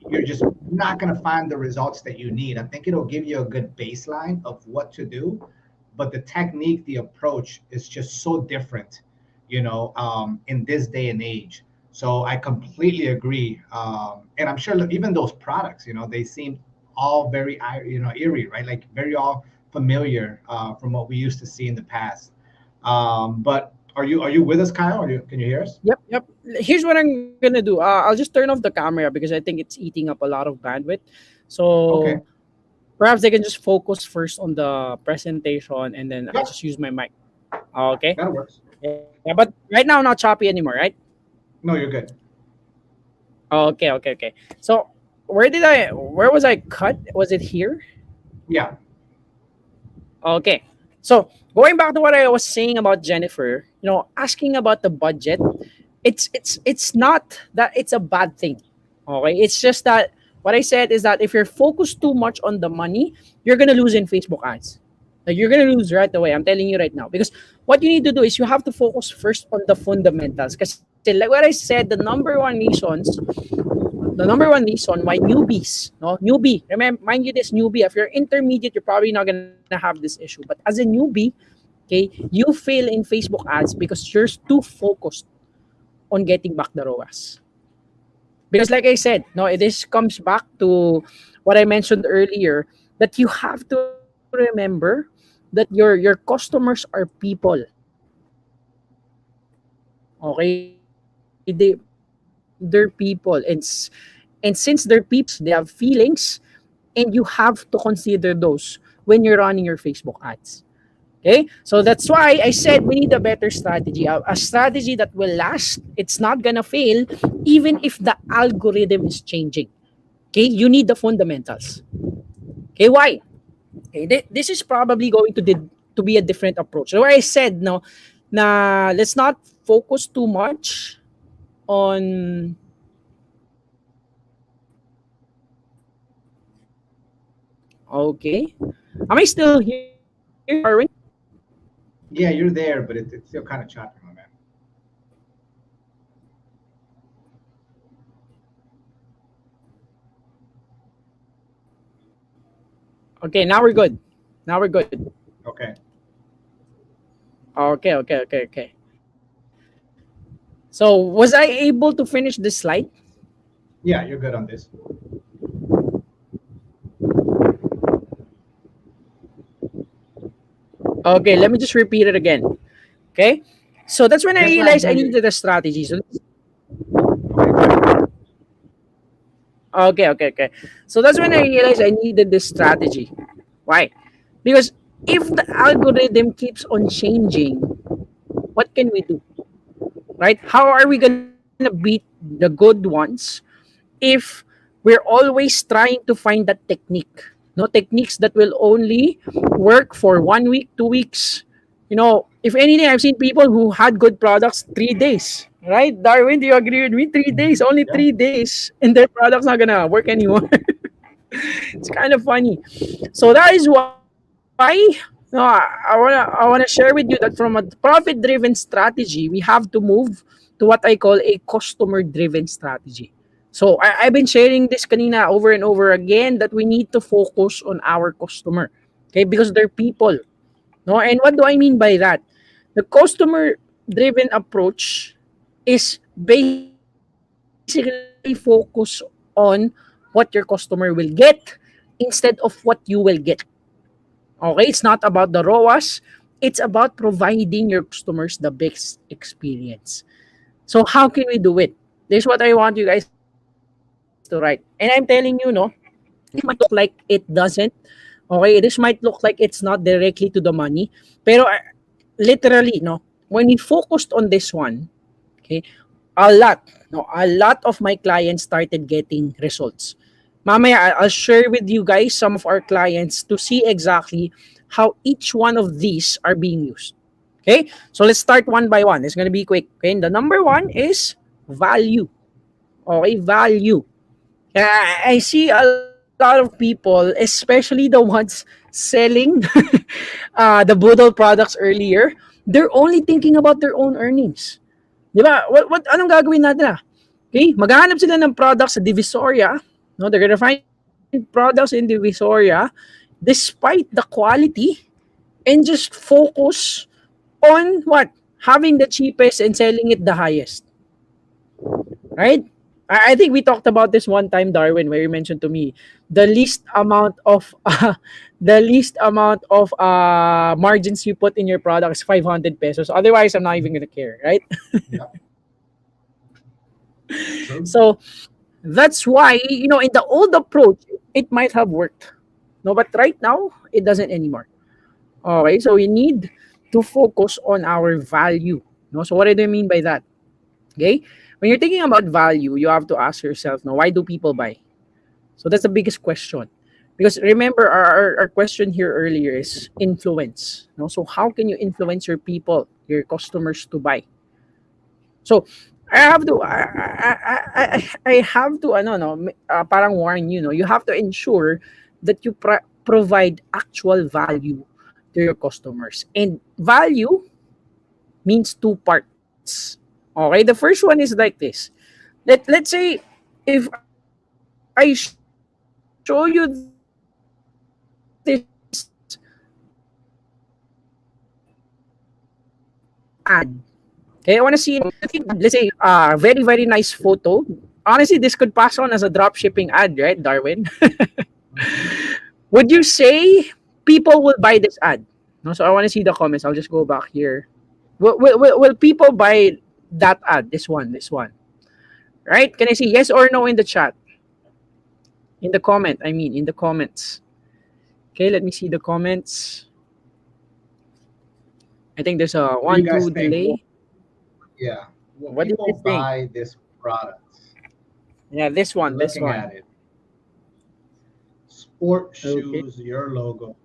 you're just not going to find the results that you need. I think it'll give you a good baseline of what to do, but the technique, the approach is just so different, in this day and age. So I completely agree. And I'm sure, look, even those products, they seem all very, eerie, right? Like very all familiar from what we used to see in the past. But are you with us, Kyle? Can you hear us? Yep, yep. Here's what I'm gonna do. I'll just turn off the camera because I think it's eating up a lot of bandwidth. Okay. So perhaps they can just focus first on the presentation, and then I'll Yeah, just use my mic. Okay. that works. Yeah, but right now not choppy anymore, right? No, you're good. Okay, okay, okay. So where was I cut? Was it here? Yeah. Okay. So going back to what I was saying about Jennifer, asking about the budget, it's not that it's a bad thing. Okay. It's just that what I said is that if you're focused too much on the money, you're gonna lose in Facebook ads. Like you're gonna lose right away. I'm telling you right now. Because what you need to do is you have to focus first on the fundamentals. Because like what I said, the number one reason why newbies, no, newbie, remember, mind you, this newbie, if you're intermediate, you're probably not gonna have this issue. But as a newbie, okay, you fail in Facebook ads because you're too focused on getting back the ROAS. Because like I said, no, this comes back to what I mentioned earlier that you have to remember that your customers are people. Okay, they're people, and since they're peoples, they have feelings, and you have to consider those when you're running your Facebook ads. Okay, so that's why I said we need a better strategy, a strategy that will last. It's not gonna fail, even if the algorithm is changing. Okay, you need the fundamentals. Okay, why? Okay, this is probably going to be a different approach. So why I said no, let's not focus too much on. Okay, am I still here, Arwin? Yeah, you're there, but it's still kind of choppy, my man. Okay, now we're good. Now we're good. Okay. Okay, okay, okay, okay. So was I able to finish this slide? Yeah, you're good on this. Okay, let me just repeat it again. Okay, so that's when I Yes, ma'am. realized No, I you. needed a strategy. So Okay, go ahead. okay, okay, okay. So that's when I realized I needed this strategy. Why? Because if the algorithm keeps on changing, what can we do? Right? How are we gonna beat the good ones if we're always trying to find that technique? No techniques that will only work for 1 week, 2 weeks. If anything, I've seen people who had good products 3 days. Right, Darwin? Do you agree with me? 3 days, only Yeah. 3 days, and their product's not gonna work anymore. It's kind of funny. So that is why I wanna share with you that from a profit-driven strategy, we have to move to what I call a customer-driven strategy. So I've been sharing this kanina over and over again that we need to focus on our customer. Okay, because they're people. No, and what do I mean by that? The customer driven approach is basically focus on what your customer will get instead of what you will get. Okay, it's not about the ROAS, it's about providing your customers the best experience. So how can we do it? This is what I want you guys to write. And I'm telling you, no, this might look like it doesn't. Okay, this might look like it's not directly to the money. Pero literally, no, when we focused on this one, okay, a lot of my clients started getting results. Mamaya, I'll share with you guys some of our clients to see exactly how each one of these are being used. Okay, so let's start one by one. It's gonna be quick. Okay, and the number one is value. Okay, value. I see a lot of people, especially the ones selling the Boodle products earlier, they're only thinking about their own earnings. Di ba? Anong gagawin natin? Okay, maghahanap sila ng products sa Divisoria. No, they're gonna find products in Divisoria despite the quality and just focus on what? Having the cheapest and selling it the highest. Right? I think we talked about this one time, Darwin, where you mentioned to me the least amount of margins you put in your product is 500 pesos. Otherwise, I'm not even gonna care, right? Yeah. True. So that's why, in the old approach, it might have worked. No, but right now, it doesn't anymore. Okay, so we need to focus on our value. No, so what do I mean by that? Okay, when you're thinking about value, you have to ask yourself, no, why do people buy? So that's the biggest question. Because remember, our question here earlier is influence. No, so how can you influence your people, your customers to buy? So I have to parang warn you, you have to ensure that you provide actual value to your customers. And value means two parts. Okay, the first one is like this. Let's say if I show you this ad. Okay, I want to see, let's say, very, very nice photo. Honestly, this could pass on as a drop shipping ad, right, Darwin? Would you say people will buy this ad? No, so I want to see the comments. I'll just go back here. Will people buy that ad? This one. Right? Can I see yes or no in the chat? In the comment, in the comments. Okay, let me see the comments. I think there's a What do you 1, guys 2 think? delay. Yeah. Will What do you people think? buy this product? Yeah, this one. Looking at it. Sport shoes, your logo.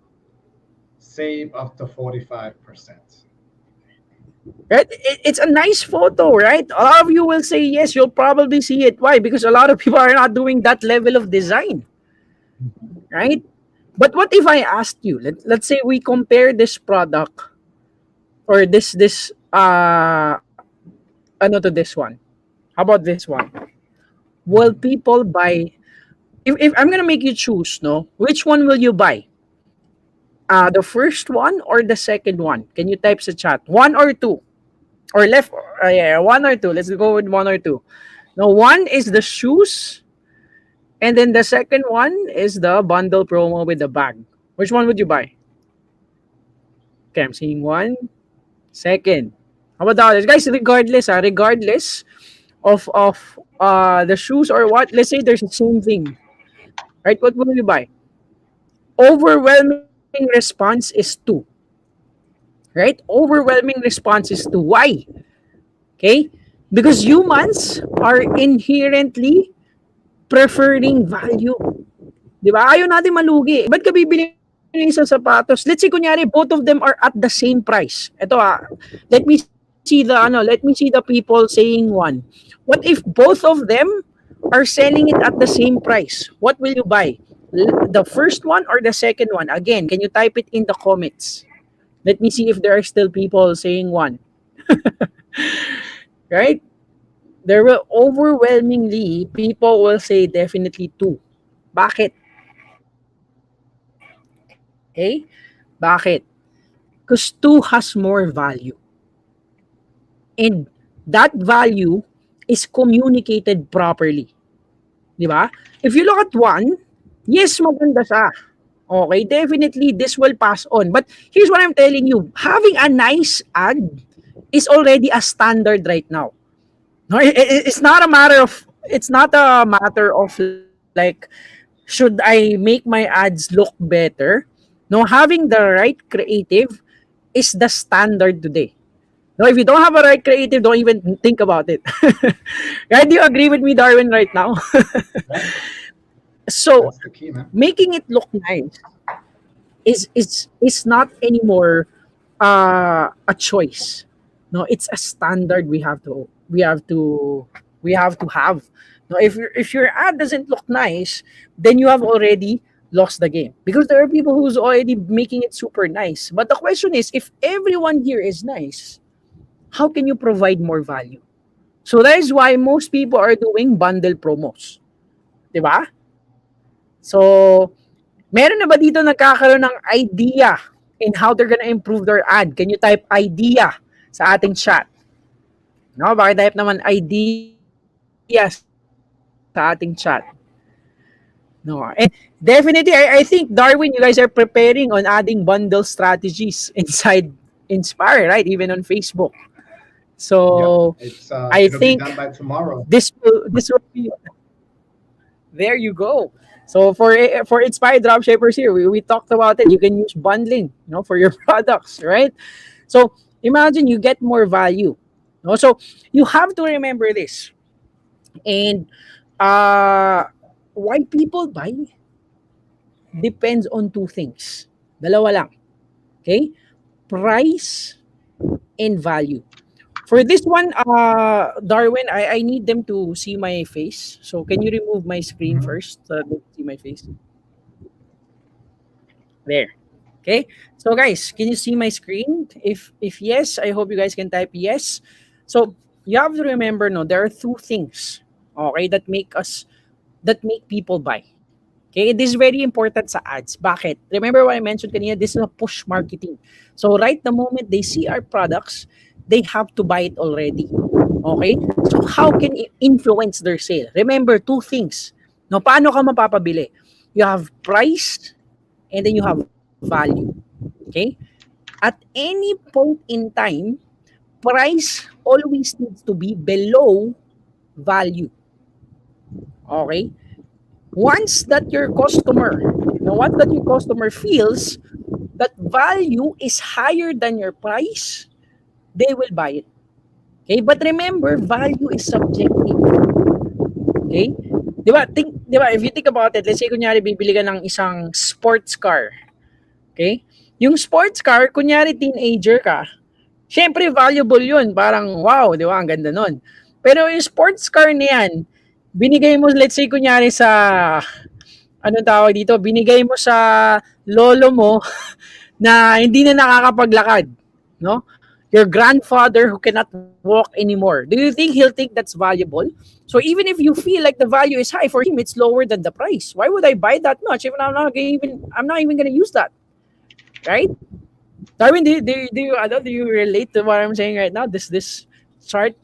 Save up to 45%. Right? It's a nice photo, right? A lot of you will say yes. You'll probably see it. Why? Because a lot of people are not doing that level of design, right? But what if I asked you? Let's say we compare this product or this to this one. How about this one? Will people buy? If I'm gonna make you choose, no, which one will you buy? The first one or the second one? Can you type sa chat? One or two? Or left? Yeah, one or two. Let's go with one or two. Now, one is the shoes, and then the second one is the bundle promo with the bag. Which one would you buy? Okay, I'm seeing one. Second. How about the others? Guys, regardless of the shoes or what, let's say there's the same thing. Right? What will you buy? Overwhelming response is 2. Right? Overwhelming response is 2. Why? Okay? Because humans are inherently preferring value. Di ba? Ayaw natin malugi. Ba't ka bibili ng isang sapatos? Let's say, kunyari, both of them are at the same price. Ito let me see the people saying one. What if both of them are selling it at the same price? What will you buy? The first one or the second one? Again, can you type it in the comments? Let me see if there are still people saying one. Right? there will overwhelmingly people will say definitely two. Bakit? Okay? Bakit? Because two has more value. And that value is communicated properly. Di ba? If you look at one, yes, maganda siya. Okay, definitely this will pass on. But here's what I'm telling you. Having a nice ad is already a standard right now. No, it's not a matter of like should I make my ads look better? No, having the right creative is the standard today. No, if you don't have a right creative, don't even think about it. Right? Do you agree with me, Darwin, right now? Right? So That's the key, man. making it look nice is not anymore a choice. No, it's a standard we have to have. No, if your ad doesn't look nice, then you have already lost the game because there are people who's already making it super nice. But the question is, if everyone here is nice, how can you provide more value? So that is why most people are doing bundle promos, di ba? So meron na ba dito nagkakaroon ng idea in how they're gonna improve their ad? Can you type idea sa ating chat? No, type naman idea sa ating chat. No, and definitely, I think Darwin, you guys are preparing on adding bundle strategies inside Inspire, right? Even on Facebook. Yep. So It's I it'll be think done by tomorrow. this will be there. You go. So for Inspire dropshippers here, we talked about it. You can use bundling, for your products, right? So imagine you get more value. No? So you have to remember this. And why people buy depends on two things. Dalawa lang. Okay? Price and value. For this one, Darwin, I need them to see my face. So can you remove my screen Mhm. first so that they can see my face? There. Okay. So guys, can you see my screen? If yes, I hope you guys can type yes. So you have to remember, no, there are two things, okay, that make people buy. Okay, this is very important sa ads. Bakit? Remember what I mentioned kanina, this is a push marketing. So right the moment they see our products, they have to buy it already. Okay? So how can it influence their sale? Remember two things. No, paano ka mapapabili? You have price and then you have value. Okay? At any point in time, price always needs to be below value. Okay? Once that your customer feels that value is higher than your price, they will buy it. Okay? But remember, value is subjective. Okay? Di ba, if you think about it, let's say kunyari bibili ka ng isang sports car. Okay? Yung sports car, kunyari teenager ka, syempre valuable yun. Parang wow, di ba? Ang ganda nun. Pero yung sports car na yan, binigay mo, let's say kunyari sa, anong tawag dito, binigay mo sa lolo mo na hindi na nakakapaglakad. No? Your grandfather who cannot walk anymore. Do you think he'll think that's valuable? So even if you feel like the value is high, for him it's lower than the price. Why would I buy that much if I'm not even gonna use that? Right? Darwin, do you relate to what I'm saying right now? This chart,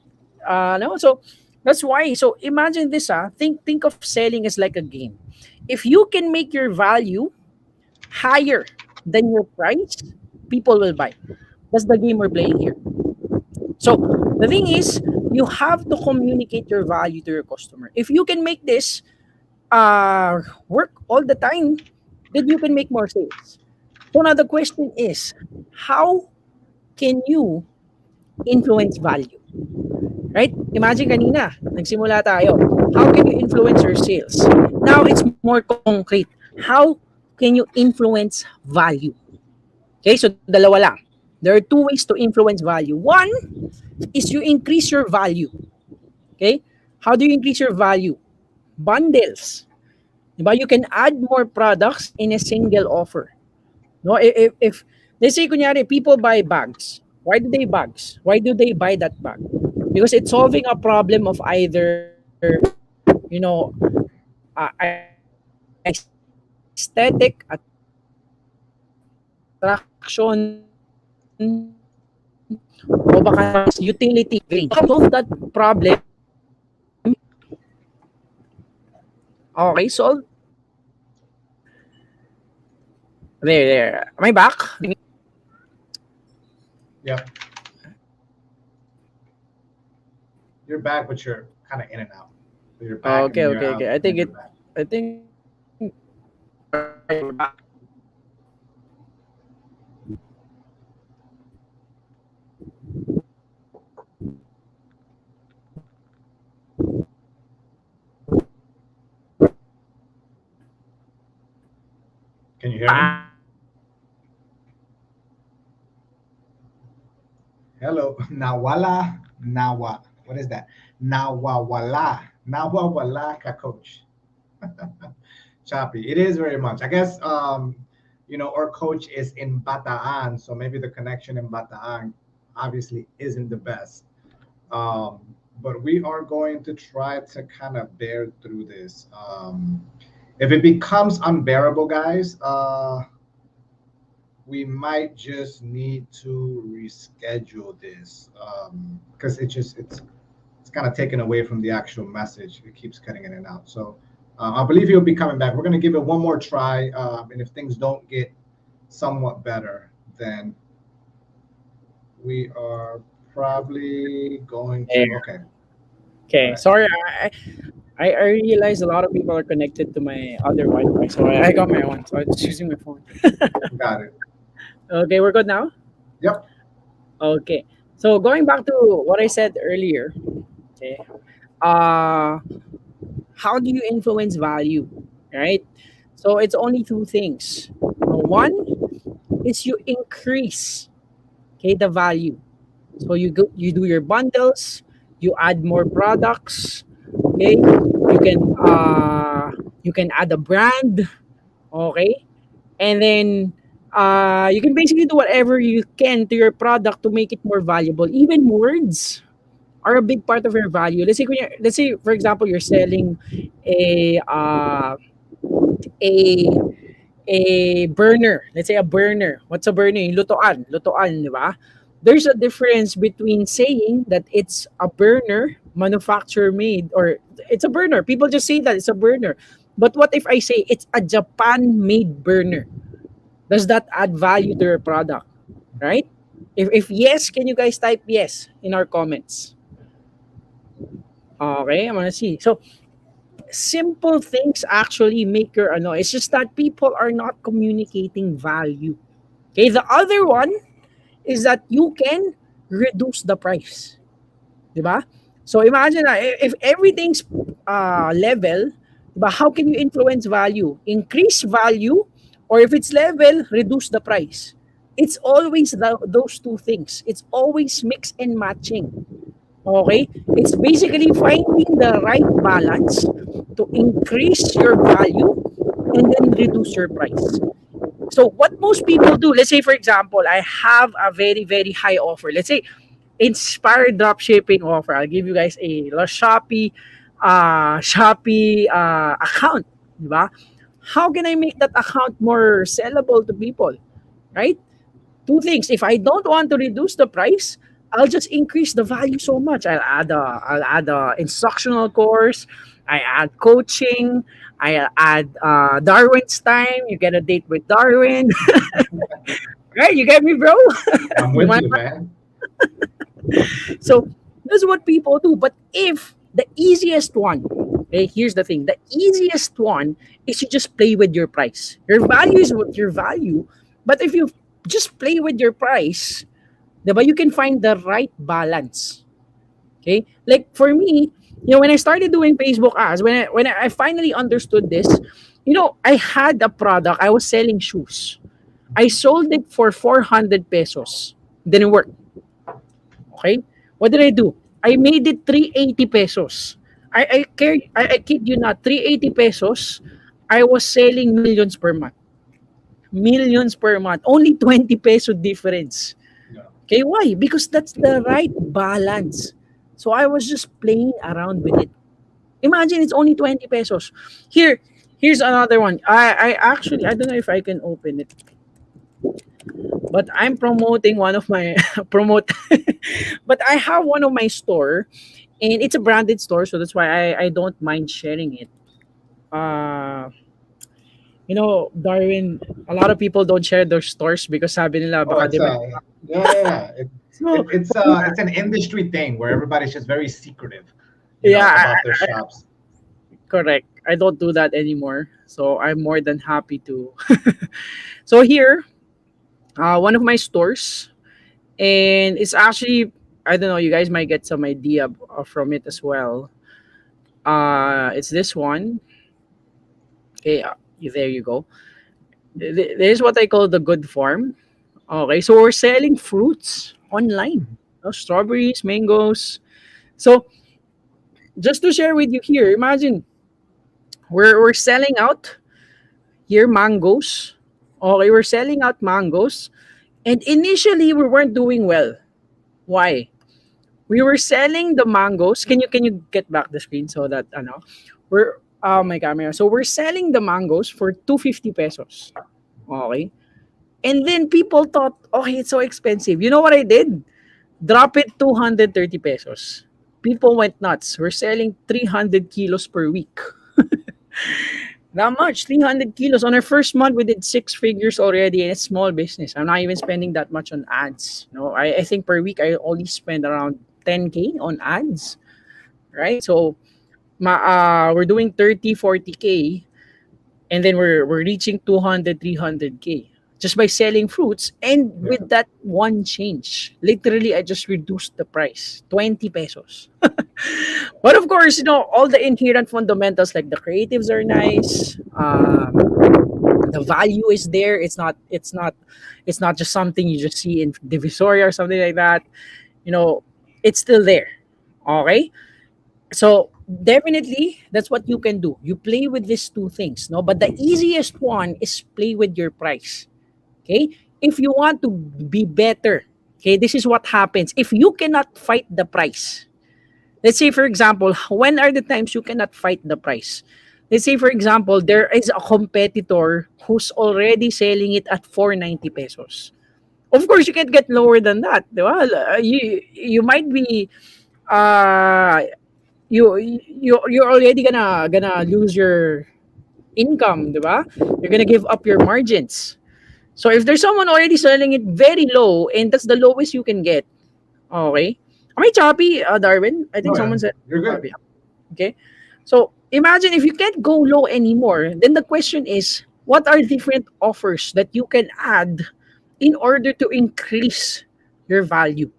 no. So that's why. So imagine this. Think of selling as like a game. If you can make your value higher than your price, people will buy. That's the game we're playing here. So the thing is, you have to communicate your value to your customer. If you can make this work all the time, then you can make more sales. So now the question is, how can you influence value? Right? Imagine kanina, nagsimula tayo. How can you influence your sales? Now it's more concrete. How can you influence value? Okay, so dalawa lang. There are two ways to influence value. One is you increase your value. Okay? How do you increase your value? Bundles. Diba? You can add more products in a single offer. No, if let's say kunyari people buy bags. Why do they buy that bag? because it's solving a problem of either, aesthetic, attraction, o baka utility range. Solve that problem. Okay, solve. There. Am I back? Yep. You're back, but you're kind of in and out. So you're back and Okay, then you're okay, out okay. and then you're back. I think Can you hear me? Hello. Nawala. Nawa. What is that? Nawawala. Nawawala ka coach. Choppy. It is very much. I guess our coach is in Bataan, so maybe the connection in Bataan obviously isn't the best. Um, but we are going to try to kind of bear through this. If it becomes unbearable, guys, we might just need to reschedule this because it's kind of taken away from the actual message. It keeps cutting in and out. So I believe he'll be coming back. We're going to give it one more try, and if things don't get somewhat better, then we are probably going to. Okay. okay. Right. Sorry, I realize a lot of people are connected to my other Wi-Fi, so I got my own. So I'm just using my phone. Got it. Okay, we're good now. Yep. Okay. So going back to what I said earlier. Okay. Uh, how do you influence value? Right. So it's only two things. One is you increase, okay, the value. So you do your bundles, you add more products, okay? You can add a brand, okay? And then you can basically do whatever you can to your product to make it more valuable. Even words are a big part of your value. Let's say for example you're selling a uh, a a burner. Let's say a burner. What's a burner? Yung lutoan. Lutoan, di ba? There's a difference between saying that it's a burner, manufacturer made, or it's a burner. People just say that it's a burner. But what if I say it's a Japan made burner? Does that add value to your product? Right? If yes, can you guys type yes in our comments? Okay, I'm gonna see. So simple things actually make your ano. It's just that people are not communicating value. Okay, the other one is that you can reduce the price. Diba? So imagine if everything's level, diba, how can you influence value? Increase value, or if it's level, reduce the price. It's always those two things. It's always mix and matching. Okay? It's basically finding the right balance to increase your value and then reduce your price. So what most people do, let's say for example, I have a very, very high offer. Let's say inspired drop shipping offer. I'll give you guys a Shopee account. Diba? How can I make that account more sellable to people? Right? Two things. If I don't want to reduce the price, I'll just increase the value so much. I'll add a instructional course. I add coaching. I add Darwin's time. You get a date with Darwin. Right? You get me, bro? I'm with you, man. So that's what people do. But if the easiest one, okay, here's the thing: the easiest one is you just play with your price. Your value is what your value. But if you just play with your price, diba, you can find the right balance. Okay, like for me, when I started doing Facebook ads, when I finally understood this, I had a product. I was selling shoes. I sold it for 400 pesos. Didn't work. Okay? What did I do? I made it 380 pesos. I kid you not, 380 pesos, I was selling millions per month. Millions per month. Only 20 peso difference. Yeah. Okay, why? Because that's the right balance. So I was just playing around with it. Imagine it's only 20 pesos. Here, here's another one. I actually, I don't know if I can open it, but I'm promoting one of my promote. But I have one of my store, and it's a branded store, so that's why I don't mind sharing it. Uh, Darwin, a lot of people don't share their stores because sabi nila Oh, baka it's di ba. yeah, yeah, yeah. So, It's an industry thing where everybody's just very secretive, yeah, about their shops. correct. I don't do that anymore. So I'm more than happy to. So here, one of my stores, and it's actually, I don't know, you guys might get some idea from it as well. It's this one. Okay, there you go. This is what I call the good farm. Okay, so we're selling fruits online. Strawberries, mangoes. So just to share with you here, imagine we're selling out here mangoes. Okay, we're selling out mangoes. And initially we weren't doing well. Why? We were selling the mangoes. Can you get back the screen so that we're my camera. So we're selling the mangoes for 250 pesos. Okay. And then people thought, okay, it's so expensive. You know what I did? Drop it 230 pesos. People went nuts. We're selling 300 kilos per week. Not much, 300 kilos. On our first month, we did six figures already, and it's small business. I'm not even spending that much on ads. No, I think per week, I only spend around 10K on ads, right? So we're doing 30, 40K, and then we're reaching 200, 300K just by selling fruits. And Yeah. with that one change, literally, I just reduced the price 20 pesos. But of course, all the inherent fundamentals like the creatives are nice. The value is there. It's not just something you just see in Divisoria or something like that. You know, it's still there. Okay, so definitely that's what you can do. You play with these two things, no. But the easiest one is play with your price. Okay, if you want to be better, okay, this is what happens if you cannot fight the price. Let's say, for example, when are the times you cannot fight the price? Let's say, for example, there is a competitor who's already selling it at 490 pesos. Of course, you can't get lower than that. Di ba? You might be uh you're already gonna lose your income, di ba? You're gonna give up your margins. So if there's someone already selling it very low and that's the lowest you can get, okay. Am I choppy, Darwin? I think No, yeah, someone said you're good. choppy. Okay. So imagine if you can't go low anymore, then the question is, what are different offers that you can add in order to increase your value?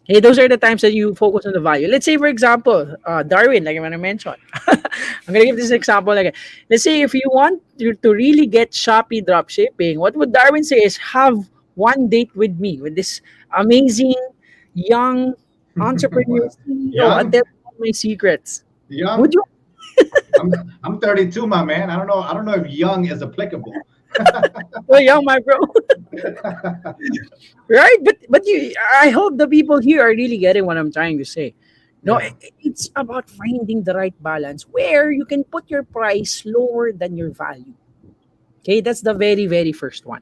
Okay, those are the times that you focus on the value. Let's say, for example, Darwin, like I mentioned, I'm gonna give this example again. Let's say if you want to really get Shopee drop shipping, what would Darwin say is have one date with me with this amazing young entrepreneur CEO. I'll Young, tell you all my secrets. Would young. you? I'm 32, my man. I don't know if young is applicable. Oh, young, my bro. Right? But I hope the people here are really getting what I'm trying to say. No, Yeah. it's about finding the right balance where you can put your price lower than your value. Okay, that's the very, very first one.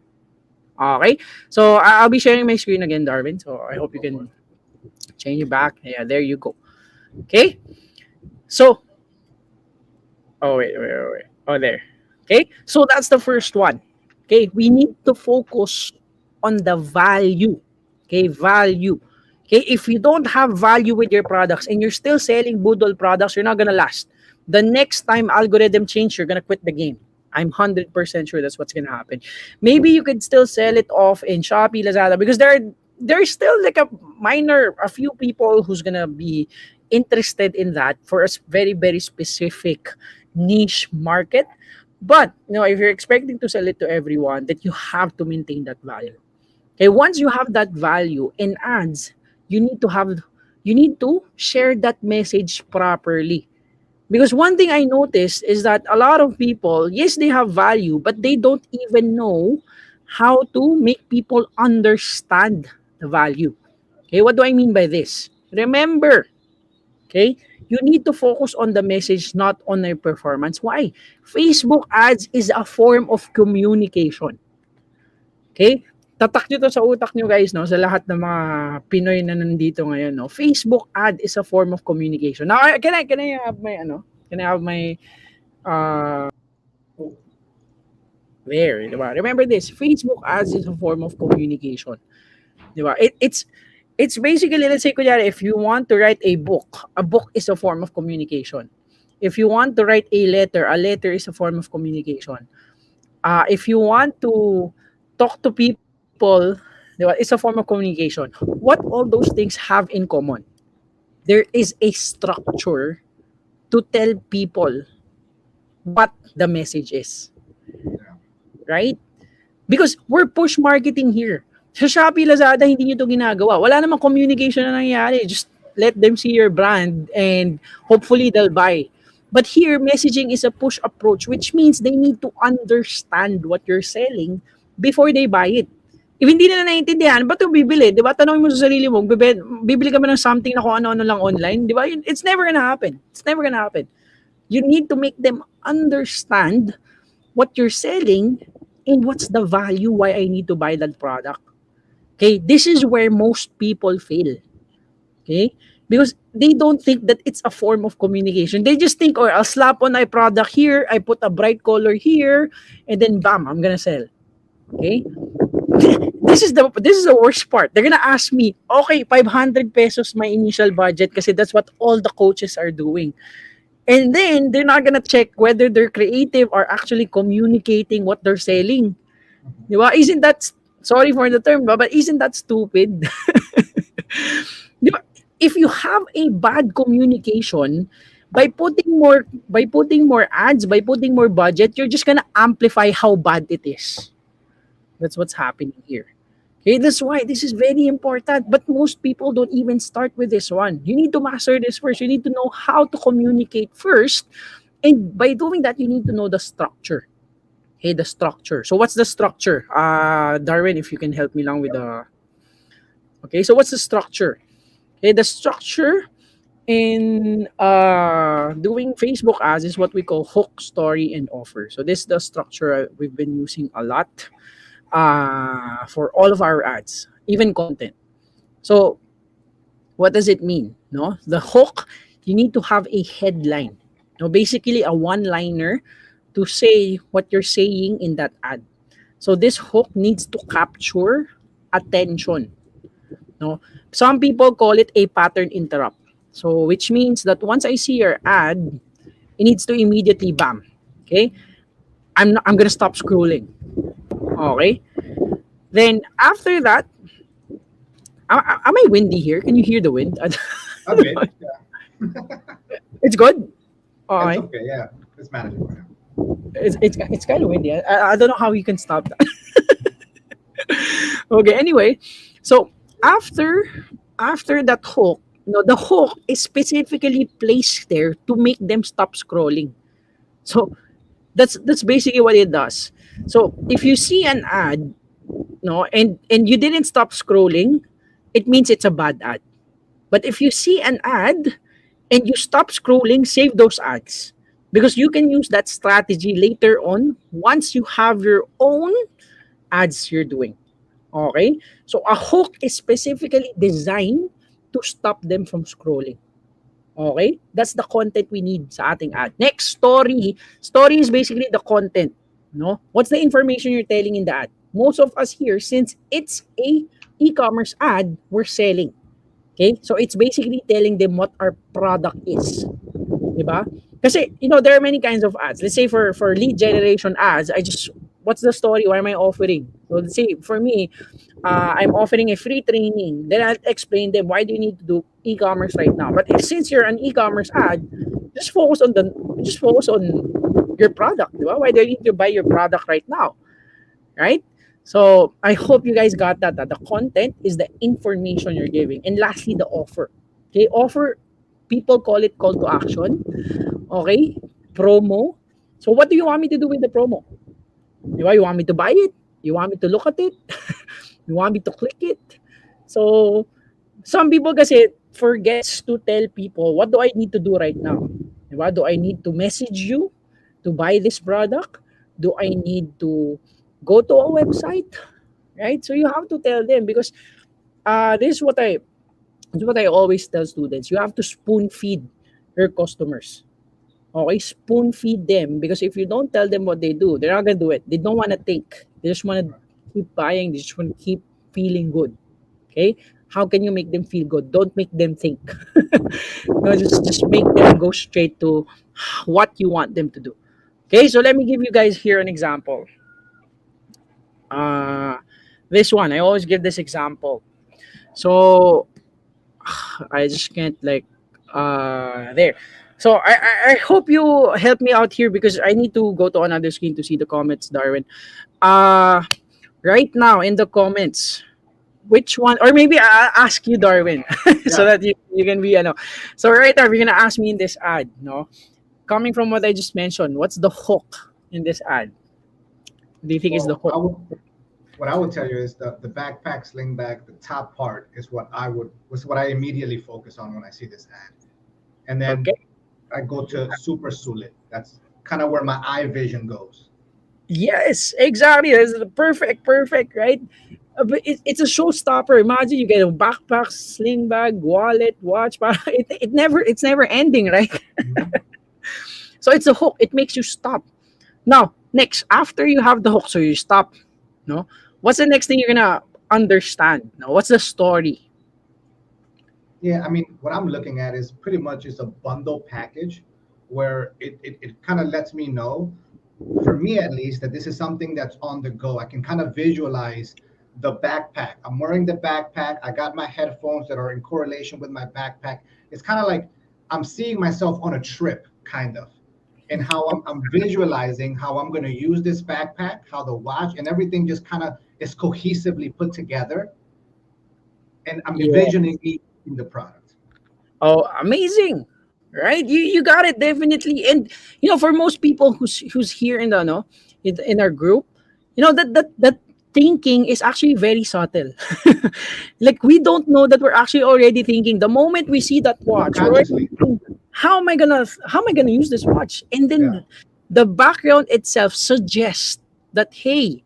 Okay, so I'll be sharing my screen again, Darwin. So I hope you Go for can it. change it back. Yeah, there you go. Okay, so wait. Oh, there. Okay, so that's the first one. Okay, we need to focus on the value. Okay, value. Okay, if you don't have value with your products and you're still selling budol products, you're not gonna last. The next time algorithm change, you're gonna quit the game. I'm 100% sure that's what's gonna happen. Maybe you could still sell it off in Shopee, Lazada, because there's still like a few people who's gonna be interested in that for a very, very specific niche market. But if you're expecting to sell it to everyone, that you have to maintain that value. Okay, once you have that value in ads, you need to have you need to share that message properly. Because one thing I noticed is that a lot of people, yes, they have value, but they don't even know how to make people understand the value. Okay, what do I mean by this? Remember, Okay? You need to focus on the message, not on your performance. Why? Facebook ads is a form of communication. Okay? Tatak nyo to sa utak nyo guys, no? Sa lahat ng mga Pinoy na nandito ngayon, no? Facebook ad is a form of communication. Now, can I have my, can I have my, there, diba? Remember this, Facebook ads is a form of communication. Diba? It's basically, let's say, kunyari, if you want to write a book is a form of communication. If you want to write a letter is a form of communication. If you want to talk to people, diba, it's a form of communication. What all those things have in common? There is a structure to tell people what the message is. Right? Because we're push marketing here. Sa Shopee, Lazada, hindi nyo ito ginagawa. Wala namang communication na nangyayari. Just let them see your brand and hopefully they'll buy. But here, messaging is a push approach, which means they need to understand what you're selling before they buy it. If hindi nila naiintindihan, ba't yung bibili? Di ba? Tanongin mo sa sarili mo, bibili ka ba ng something na kung ano-ano lang online? Di ba? It's never gonna happen. It's never gonna happen. You need to make them understand what you're selling and what's the value why I need to buy that product. Okay, this is where most people fail. Okay, because they don't think that it's a form of communication. They just think, oh, I'll slap on my product here, I put a bright color here, and then bam, I'm gonna sell. Okay, this is the worst part. They're gonna ask me, okay, 500 pesos my initial budget, kasi that's what all the coaches are doing. And then they're not gonna check whether their creative are actually communicating what they're selling. Diba? Isn't that, sorry for the term, but isn't that stupid? Diba? If you have a bad communication, by putting more ads, by putting more budget, you're just gonna amplify how bad it is. That's what's happening here. Okay, that's why this is very important. But most people don't even start with this one. You need to master this first. You need to know how to communicate first. And by doing that, you need to know the structure. Okay, the structure. So what's the structure? Darwin, if you can help me lang with the... Okay, so what's the structure? Okay, the structure in doing Facebook ads is what we call hook, story, and offer. So this is the structure we've been using a lot for all of our ads, even content. So what does it mean? No, the hook, you need to have a headline. No, basically a one-liner to say what you're saying in that ad. So this hook needs to capture attention. No, some people call it a pattern interrupt. So which means that once I see your ad, it needs to immediately bam. Okay, I'm gonna stop scrolling. Okay. Then after that, am I windy here? Can you hear the wind? Okay. Yeah. It's good. All It's right. okay. Yeah. It's manageable. Yeah. It's kind of windy. I don't know how you can stop that. Okay. Anyway, so after that hook, the hook is specifically placed there to make them stop scrolling. So that's basically what it does. So if you see an ad, and you didn't stop scrolling, it means it's a bad ad. But if you see an ad and you stop scrolling, save those ads, because you can use that strategy later on once you have your own ads you're doing. Okay? So a hook is specifically designed to stop them from scrolling. Okay? That's the content we need sa ating ad. Next, story. Story is basically the content. No? What's the information you're telling in the ad? Most of us here, since it's a e-commerce ad, we're selling. Okay? So it's basically telling them what our product is. Diba? Kasi, there are many kinds of ads. Let's say for lead generation ads, what's the story? What am I offering? So let's say for me, I'm offering a free training. Then I'll explain them why do you need to do e-commerce right now. But since you're an e-commerce ad, just focus on your product. Diba? Why do you need to buy your product right now? Right? So I hope you guys got that the content is the information you're giving. And lastly, the offer. Okay, offer, people call it call to action. Okay, promo. So what do you want me to do with the promo? You want me to buy it? You want me to look at it? You want me to click it? So some people kasi forgets to tell people, what do I need to do right now? What do I need to message you to buy this product? Do I need to go to a website? Right? So you have to tell them, because this is what I always tell students. You have to spoon feed your customers. Okay, spoon feed them, because if you don't tell them what they do, they're not gonna do it. They don't want to think. They just want to keep buying. They just want to keep feeling good. Okay, how can you make them feel good? Don't make them think. No, just make them go straight to what you want them to do. Okay, so let me give you guys here an example. Uh, this one I always give this example. So I just can't like there. So I hope you help me out here, because I need to go to another screen to see the comments, Darwin. Uh right now in the comments, which one, or maybe I'll ask you, Darwin, so Yeah. that you can be, so right now you're gonna ask me in this ad, no? Coming from what I just mentioned, what's the hook in this ad? Do you think is the Well, hook? what I would tell you is the backpack sling bag, the top part is what I immediately focus on when I see this ad. And then Okay. I go to super sulit. That's kind of where my eye vision goes. Yes, exactly. That's the perfect, right? But it's a showstopper. Imagine you get a backpack, sling bag, wallet, watch. It's never ending, right? Mhm. So it's a hook. It makes you stop. Now, next, after you have the hook, so you stop. No, what's the next thing you're gonna understand? No, what's the story? Yeah, I mean, what I'm looking at is pretty much is a bundle package where it kind of lets me know, for me at least, that this is something that's on the go. I can kind of visualize the backpack. I'm wearing the backpack. I got my headphones that are in correlation with my backpack. It's kind of like I'm seeing myself on a trip, kind of, and how I'm visualizing how I'm going to use this backpack, how the watch and everything just kind of is cohesively put together, and I'm Yeah. envisioning me in the product. Oh, amazing. Right? You got it definitely. And for most people who's here in the no in our group, that thinking is actually very subtle. Like we don't know that we're actually already thinking. The moment we see that watch, we're already Subconsciously. thinking, how am I gonna use this watch? And Yeah. then the background itself suggests that, hey,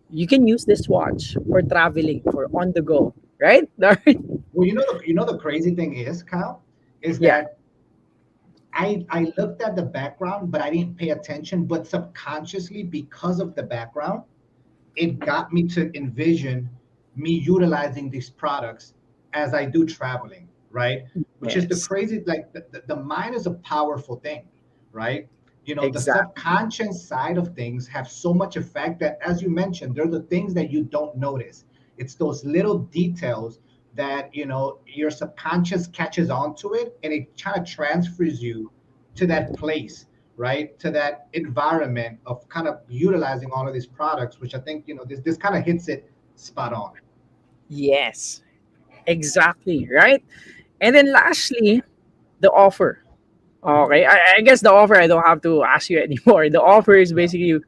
you can use this watch for traveling, for on the go, right? Well, the crazy thing is, Kyle, is Yeah. that I looked at the background, but I didn't pay attention. But subconsciously, because of the background, it got me to envision me utilizing these products as I do traveling, right? Which is the Yes. crazy, like the mind is a powerful thing, right? The Exactly. subconscious side of things have so much effect that, as you mentioned, they're the things that you don't notice. It's those little details that, your subconscious catches on to it, and it kind of transfers you to that place, right? To that environment of kind of utilizing all of these products, which I think, this kind of hits it spot on. Yes. Exactly. Right. And then lastly, the offer. Okay. I guess the offer I don't have to ask you anymore. The offer is Yeah. basically you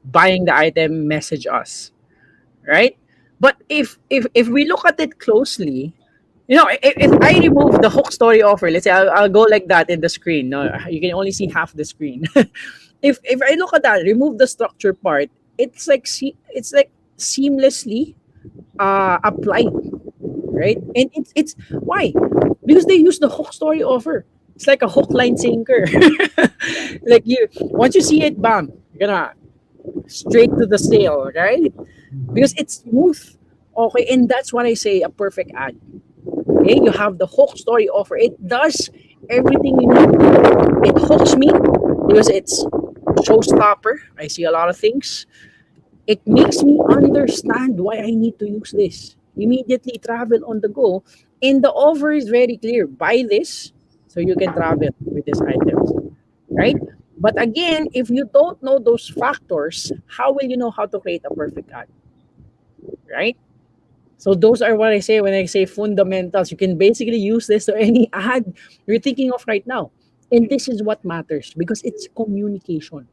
buying the item, message us. Right. But if we look at it closely, if I remove the hook story offer, let's say I'll go like that in the screen. No, you can only see half the screen. If I look at that, remove the structure part, it's like seamlessly applied, right? And it's why? Because they use the hook story offer. It's like a hook line sinker. Yeah. Like you once you see it, bam, you're gonna straight to the sale, right? Mhm. Because it's smooth. Okay, and that's what I say a perfect ad. Okay, you have the hook story offer. It does everything you need. It hooks me because it's showstopper. I see a lot of things. It makes me understand why I need to use this. Immediately travel on the go. And the offer is very clear. Buy this so you can travel with these items. Right? But again, if you don't know those factors, how will you know how to create a perfect ad? Right? So those are what I say when I say fundamentals. You can basically use this to any ad you're thinking of right now. And this is what matters because it's communication.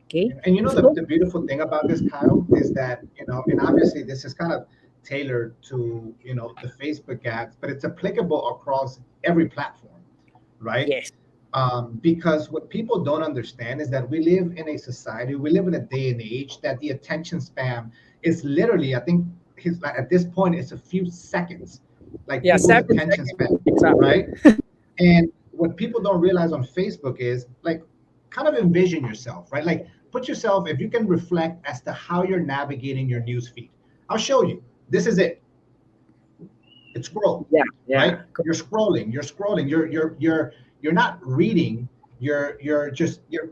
Okay? And If you the don't, beautiful thing about this, Kyle, is that, and obviously this is kind of tailored to, the Facebook ads, but it's applicable across every platform, right? Yes. Because what people don't understand is that we live in a society, we live in a day and age that the attention span is literally, I think, at this point, it's a few seconds, like Yeah, people's 7 seconds. attention span, Exactly. right? And what people don't realize on Facebook is like, kind of envision yourself, right? Like, put yourself, if you can reflect as to how you're navigating your news feed. I'll show you. This is it. It's scroll, Yeah. Yeah. right? You're scrolling. You're not reading. You're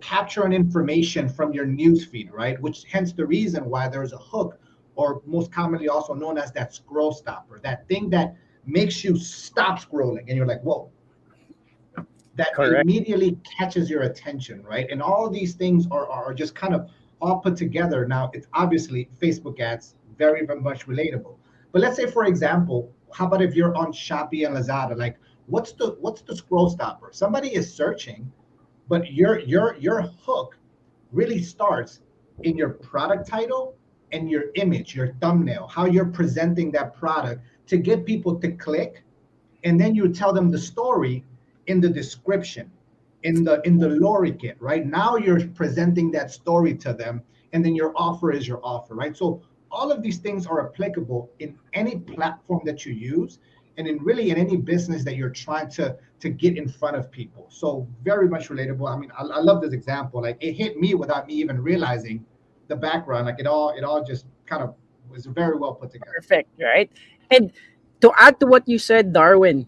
capturing information from your news feed, right? Which hence the reason why there's a hook, or most commonly also known as that scroll stopper, that thing that makes you stop scrolling, and you're like, whoa, that Correct. immediately catches your attention, right? And all of these things are just kind of all put together. Now, it's obviously Facebook ads, very, very much relatable. But let's say, for example, how about if you're on Shopee and Lazada? Like, what's the scroll stopper? Somebody is searching, but your hook really starts in your product title and your image, your thumbnail, how you're presenting that product to get people to click, and then you tell them the story in the description, in the lorry kit, right? Now you're presenting that story to them, and then your offer is your offer, right? So all of these things are applicable in any platform that you use, and in any business that you're trying to get in front of people. So very much relatable. I mean, I love this example. Like, it hit me without me even realizing the background. Like, it all just kind of was very well put together. Perfect. Right. And to add to what you said, Darwin,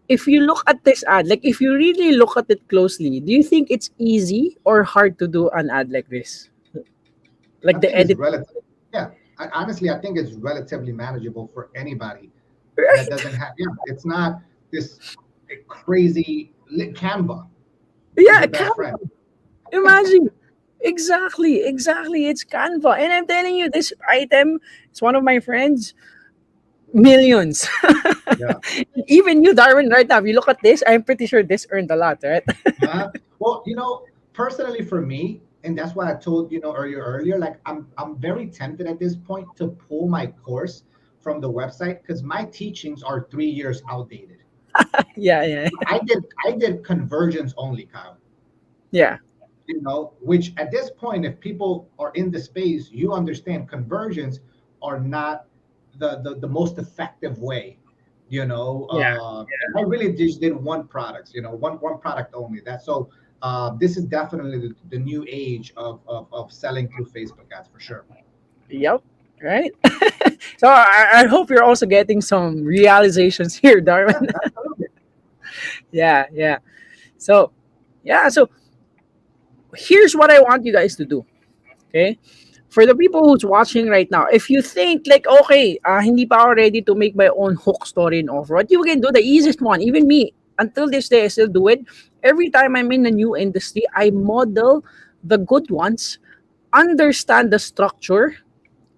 if you look at this ad, like if you really look at it closely, do you think it's easy or hard to do an ad like this? I Like the think it's edit, relative. Yeah, honestly, I think it's relatively manageable for anybody that right? doesn't have. Yeah, it's not this crazy. Canva is Yeah, your best friend. imagine. Exactly, exactly. It's Canva. And I'm telling you, this item, it's one of my friends, millions. Yeah. Even you, Darwin, right now, if you look at this, I'm pretty sure this earned a lot, right? Well, personally for me, and that's why I told earlier, like, I'm very tempted at this point to pull my course from the website because my teachings are 3 years outdated. Yeah, yeah, I did conversions only, Kyle. yeah. Which at this point, if people are in the space, you understand conversions are not the most effective way. Yeah. And I really just did one product, one product only. That's so. This is definitely the new age of selling through Facebook ads for sure. Yep. Right. So I hope you're also getting some realizations here, Darwin. Absolutely. Yeah, yeah. So yeah, so here's what I want you guys to do. Okay. For the people who's watching right now, if you think like, okay, hindi pa ako ready to make my own hook story and offer, what you can do, the easiest one, even me, until this day, I still do it. Every time I'm in a new industry, I model the good ones, understand the structure,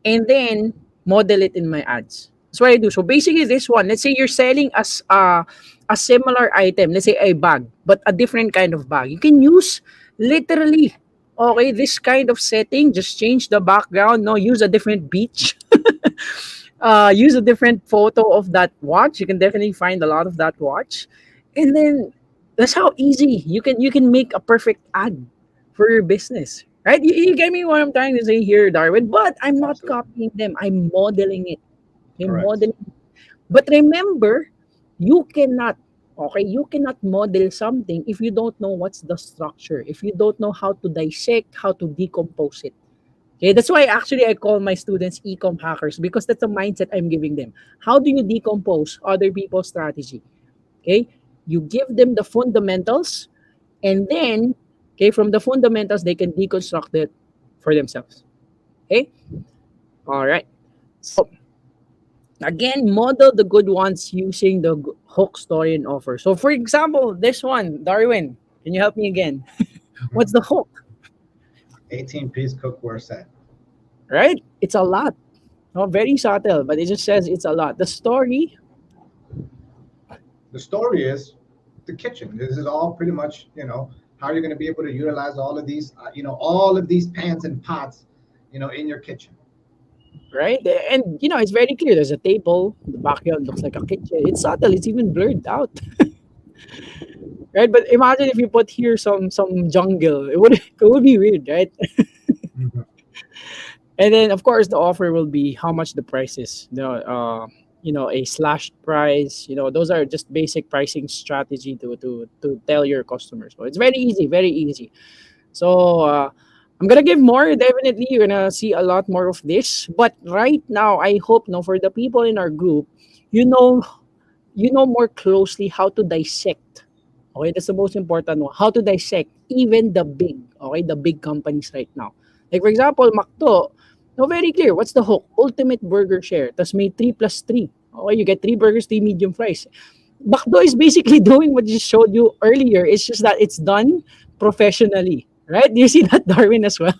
and then model it in my ads. That's what I do. So basically, this one, let's say you're selling as a similar item, let's say a bag, but a different kind of bag. You can use literally, okay, this kind of setting, just change the background, no, use a different beach, use a different photo of that watch. You can definitely find a lot of that watch, and then that's how easy you can make a perfect ad for your business. Right? You get me what I'm trying to say here, Darwin. But I'm not Absolutely. copying them. I'm modeling it. I'm Correct. modeling. But remember, you cannot, okay, you cannot model something if you don't know what's the structure, if you don't know how to dissect, how to decompose it. Okay, that's why actually I call my students ecom hackers because that's a mindset I'm giving them. How do you decompose other people's strategy? Okay, you give them the fundamentals, and then, okay, from the fundamentals, they can deconstruct it for themselves. Okay, all right. So again, model the good ones using the hook story and offer. So for example, this one, Darwin, can you help me again? What's Mhm. the hook? 18-piece cookware set. Right? It's a lot. No, very subtle, but it just says it's a lot. The story, The story is the kitchen. This is all pretty much, how you're going to be able to utilize all of these pans and pots, in your kitchen. right? And it's very clear. There's a table. The backyard looks like a kitchen. It's subtle. It's even blurred out, right? But imagine if you put here some jungle. It would be weird, right? Mhm. And then of course the offer will be how much the price is. A slashed price. Those are just basic pricing strategy to tell your customers. So it's very easy, very easy. So I'm gonna give more. Definitely, you're gonna see a lot more of this. But right now, I hope no for the people in our group, you know, more closely how to dissect. Okay, that's the most important one. How to dissect even the big companies right now. Like for example, McDo. No, very clear. What's the hook? Ultimate burger share. Tas may 3 plus 3. Okay, you get 3 burgers, 3 medium fries. McDo is basically doing what you showed you earlier. It's just that it's done professionally, right? Do you see that, Darwin, as well?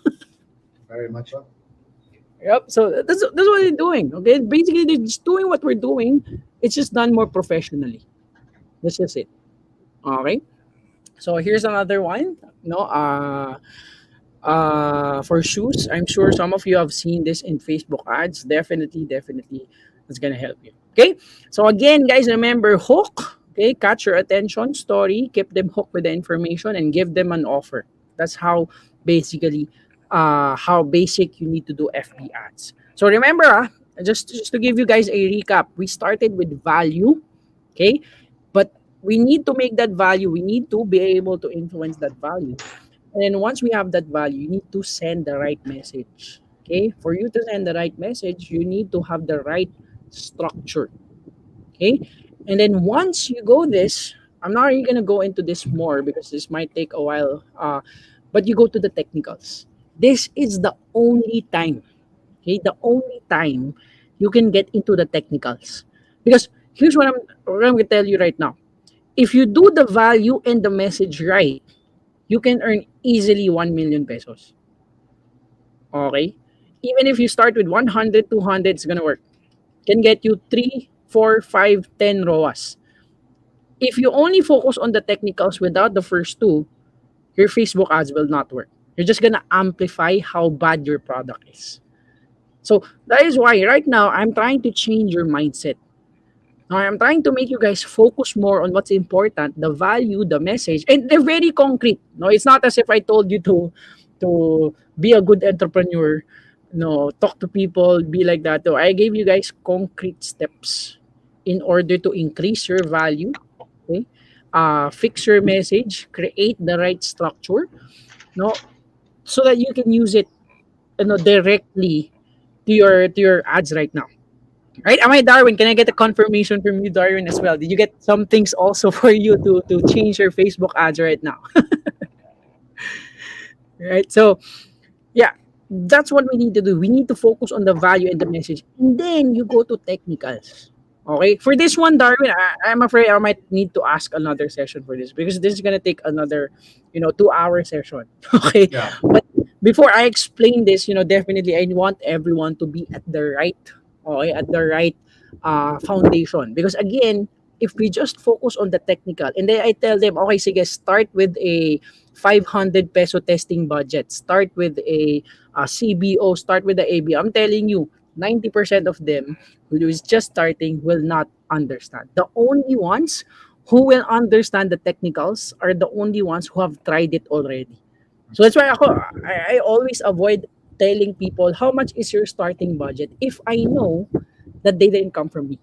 Very much so. Yep. So that's what they're doing. Okay, basically they're just doing what we're doing. It's just done more professionally. That's just it. Okay. So here's another one. For shoes, I'm sure some of you have seen this in Facebook ads. Definitely, definitely, it's gonna help you. Okay. So again, guys, remember hook. Okay, catch your attention, story, keep them hooked with the information, and give them an offer. That's basically, how basic you need to do FB ads. So remember, just to give you guys a recap, we started with value. Okay, but we need to make that value. We need to be able to influence that value. And then once we have that value, you need to send the right message. Okay? For you to send the right message, you need to have the right structure. Okay? And then once you go this, I'm not really gonna go into this more because this might take a while. But you go to the technicals. This is the only time, okay, the only time you can get into the technicals. Because here's what I'm gonna tell you right now. If you do the value and the message right, you can earn easily 1 million pesos. Okay? Even if you start with 100, 200, it's gonna work. Can get you 3, 4, 5, 10 ROAS. If you only focus on the technicals without the first two, your Facebook ads will not work. You're just gonna amplify how bad your product is. So that is why right now I'm trying to change your mindset. Now I'm trying to make you guys focus more on what's important, the value, the message, and they're very concrete. No, it's not as if I told you to be a good entrepreneur, talk to people, be like that. So I gave you guys concrete steps in order to increase your value. Okay, fix your message, create the right structure, no, so that you can use it, directly to your ads right now. Right? Am I Darwin? Can I get a confirmation from you, Darwin, as well? Did you get some things also for you to change your Facebook ads right now? Right? So yeah, that's what we need to do. We need to focus on the value and the message. And then you go to technicals. Okay. For this one, Darwin, I'm afraid I might need to ask another session for this because this is gonna take another, 2 hour session. Okay. Yeah. But before I explain this, definitely I want everyone to be at the right, okay, at the right foundation. Because again, if we just focus on the technical and then I tell them, okay, sige, start with a 500 peso testing budget, start with a CBO, start with the AB. I'm telling you, 90% of them who is just starting will not understand. The only ones who will understand the technicals are the only ones who have tried it already. So that's why I always avoid telling people how much is your starting budget if I know that they didn't come from me.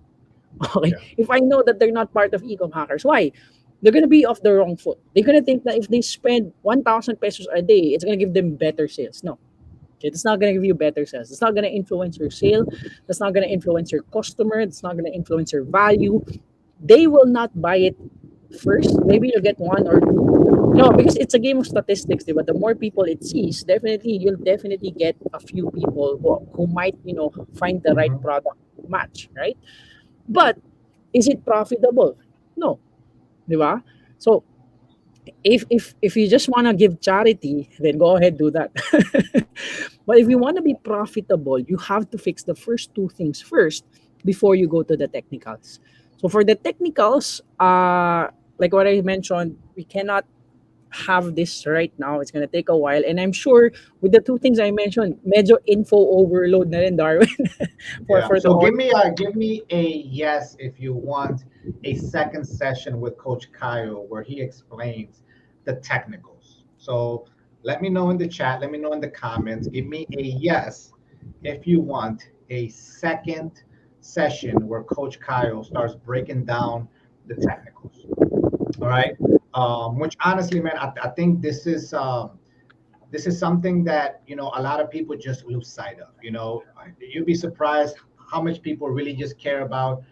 Okay. Yeah. If I know that they're not part of ecom hackers, why? They're gonna be off the wrong foot. They're gonna think that if they spend 1,000 pesos a day, it's gonna give them better sales. No, okay, it's not gonna give you better sales. It's not gonna influence your sale. That's not gonna influence your customer. It's not gonna influence your value. They will not buy it first. Maybe you'll get one or two. No, because it's a game of statistics, but the more people it sees, definitely you'll definitely get a few people who might, find the right Mhm. product match, right? But is it profitable? No, di ba? So if you just want to give charity, then go ahead do that. But if you want to be profitable, you have to fix the first two things first before you go to the technicals. So for the technicals, like what I mentioned, we cannot have this right now. It's gonna take a while, and I'm sure with the two things I mentioned, medyo info overload na rin, Darwin, Yeah. for the So audience. give me a yes if you want a second session with Coach Kyle where he explains the technicals. So let me know in the chat. Let me know in the comments. Give me a yes if you want a second session where Coach Kyle starts breaking down the technicals. All right. Which honestly, man, I think this is something that a lot of people just lose sight of. You'd be surprised how much people really just care about,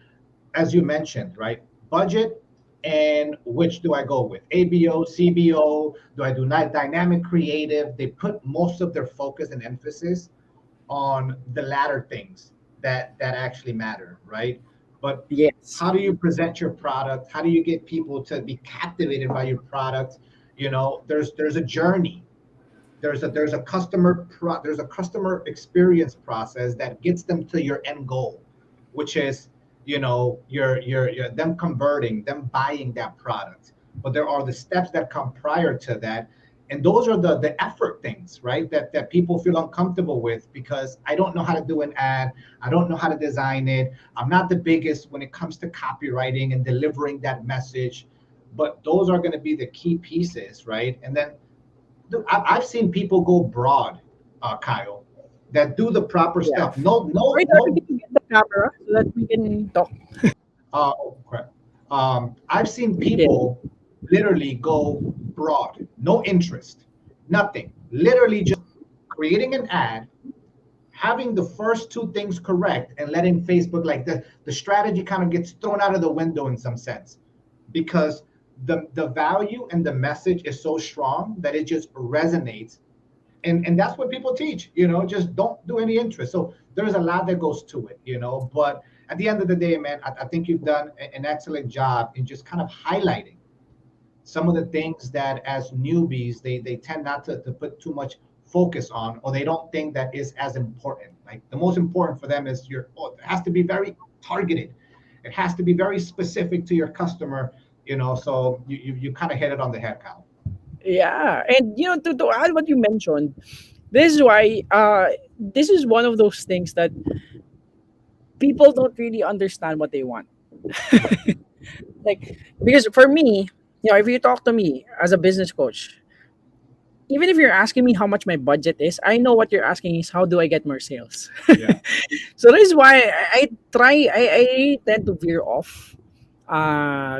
as you mentioned, right? Budget, and which do I go with? ABO, CBO? Do I do not dynamic creative? They put most of their focus and emphasis on the latter things that actually matter, right? But Yes. how do you present your product? How do you get people to be captivated by your product? There's a journey. There's a customer experience process that gets them to your end goal, which is your them converting, them buying that product. But there are the steps that come prior to that, and those are the effort things, right? That people feel uncomfortable with because I don't know how to do an ad, I don't know how to design it, I'm not the biggest when it comes to copywriting and delivering that message. But those are going to be the key pieces, right? And then I've seen people go broad, Kyle, that do the proper Yeah. stuff. No, no, Wait, Darwin, no. can you get the camera so that we can talk? Oh, crap. I've seen Yeah. people literally go broad, no interest, nothing. Literally just creating an ad, having the first two things correct, and letting Facebook, like the strategy kind of gets thrown out of the window in some sense because the value and the message is so strong that it just resonates. And that's what people teach, just don't do any interest. So there's a lot that goes to it, but at the end of the day, man, I think you've done an excellent job in just kind of highlighting some of the things that as newbies they tend not to put too much focus on, or they don't think that is as important. Like the most important for them is it has to be very targeted, it has to be very specific to your customer. So you kind of hit it on the head, Kyle. Yeah. And to add what you mentioned, this is why this is one of those things that people don't really understand what they want. Like, because for me, if you talk to me as a business coach, even if you're asking me how much my budget is, I know what you're asking is how do I get more sales. Yeah. So this is why I tend to veer off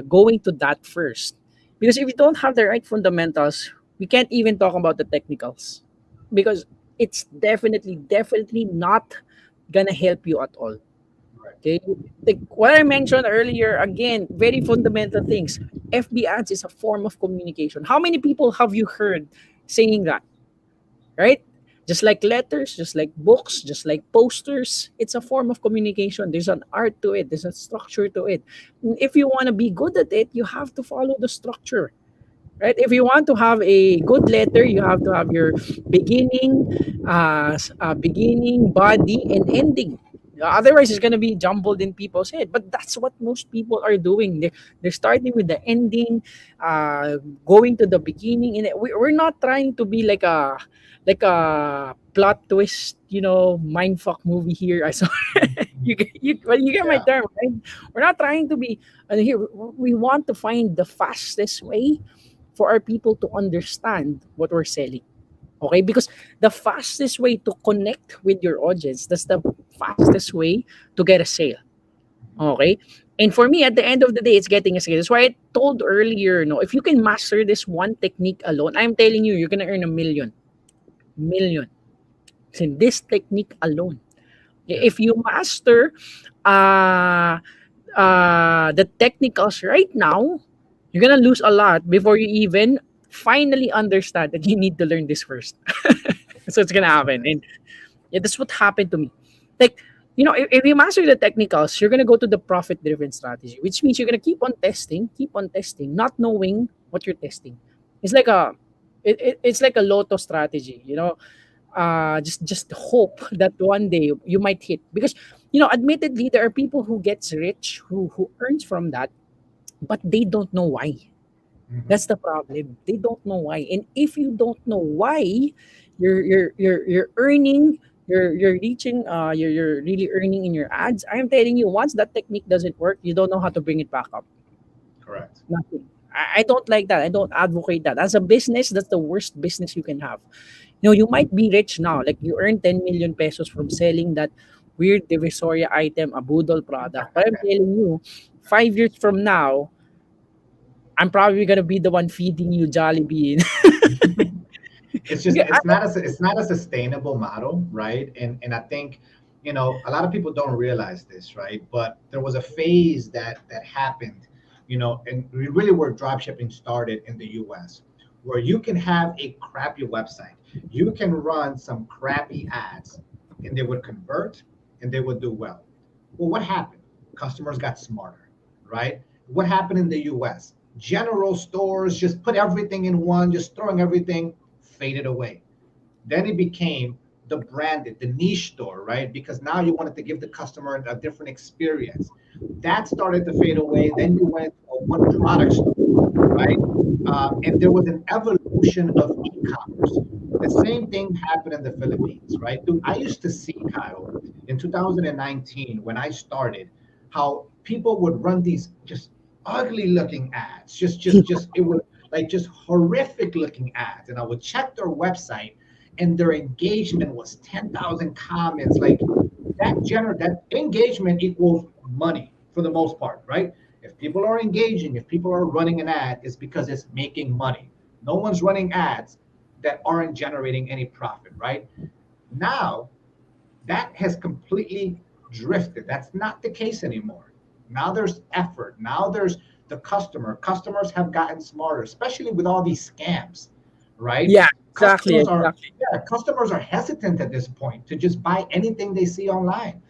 going to that first. Because if you don't have the right fundamentals, we can't even talk about the technicals. Because it's definitely not gonna help you at all. Right. Okay, like what I mentioned earlier, again, very fundamental things. FB ads is a form of communication. How many people have you heard saying that? Right? Just like letters, just like books, just like posters, it's a form of communication. There's an art to it, there's a structure to it. If you want to be good at it, you have to follow the structure. Right? If you want to have a good letter, you have to have your beginning, body, and ending. Otherwise, it's gonna be jumbled in people's head. But that's what most people are doing. They're starting with the ending, going to the beginning, and we're not trying to be like a plot twist, mindfuck movie here. I saw you get my Yeah. term, right? We're not trying to be. And here we want to find the fastest way for our people to understand what we're selling. Okay, because the fastest way to connect with your audience, that's the fastest way to get a sale. Okay, and for me, at the end of the day, it's getting a sale. That's why I told earlier, no, if you can master this one technique alone, I'm telling you, you're gonna earn a million in this technique alone. Yeah. If you master uh the technicals right now, you're gonna lose a lot before you even finally understand that you need to learn this first. So it's gonna happen, and yeah, that's what happened to me. Like, if you master the technicals, you're gonna go to the profit-driven strategy, which means you're gonna keep on testing, not knowing what you're testing. It's like it's like a lotto strategy, just hope that one day you might hit, because admittedly there are people who gets rich, who earns from that, but they don't know why. Mhm. That's the problem. They don't know why. And if you don't know why, you're earning, you're reaching, you're really earning in your ads. I'm telling you, once that technique doesn't work, you don't know how to bring it back up. Correct. Nothing. I don't like that. I don't advocate that. As a business, that's the worst business you can have. You might be rich now, like you earn 10 million pesos from selling that weird divisoria item, a Budol product. But I'm telling you, 5 years from now, I'm probably gonna be the one feeding you Jollibee. It's just it's not a sustainable model, right? And I think, a lot of people don't realize this, right? But there was a phase that happened, and really where dropshipping started in the US, where you can have a crappy website, you can run some crappy ads, and they would convert and they would do well. Well, what happened? Customers got smarter, right? What happened in the US? General stores just put everything in one, just throwing everything, faded away. Then it became the branded, the niche store, right? Because now you wanted to give the customer a different experience. That started to fade away. Then you went to a one product store, right? And there was an evolution of e-commerce. The same thing happened in the Philippines, right? Dude, I used to see, Kyle, in 2019 when I started, how people would run these just ugly looking ads, just it was like just horrific looking ads, and I would check their website, and their engagement was 10,000 comments, like that engagement equals money for the most part, right? If people are engaging, if people are running an ad, it's because it's making money. No one's running ads that aren't generating any profit, right? Now that has completely drifted. That's not the case anymore. Now there's effort. Now there's the customer. Customers have gotten smarter, especially with all these scams, right? Yeah, exactly, Customers are exactly. yeah, customers are hesitant at this point to just buy anything they see online,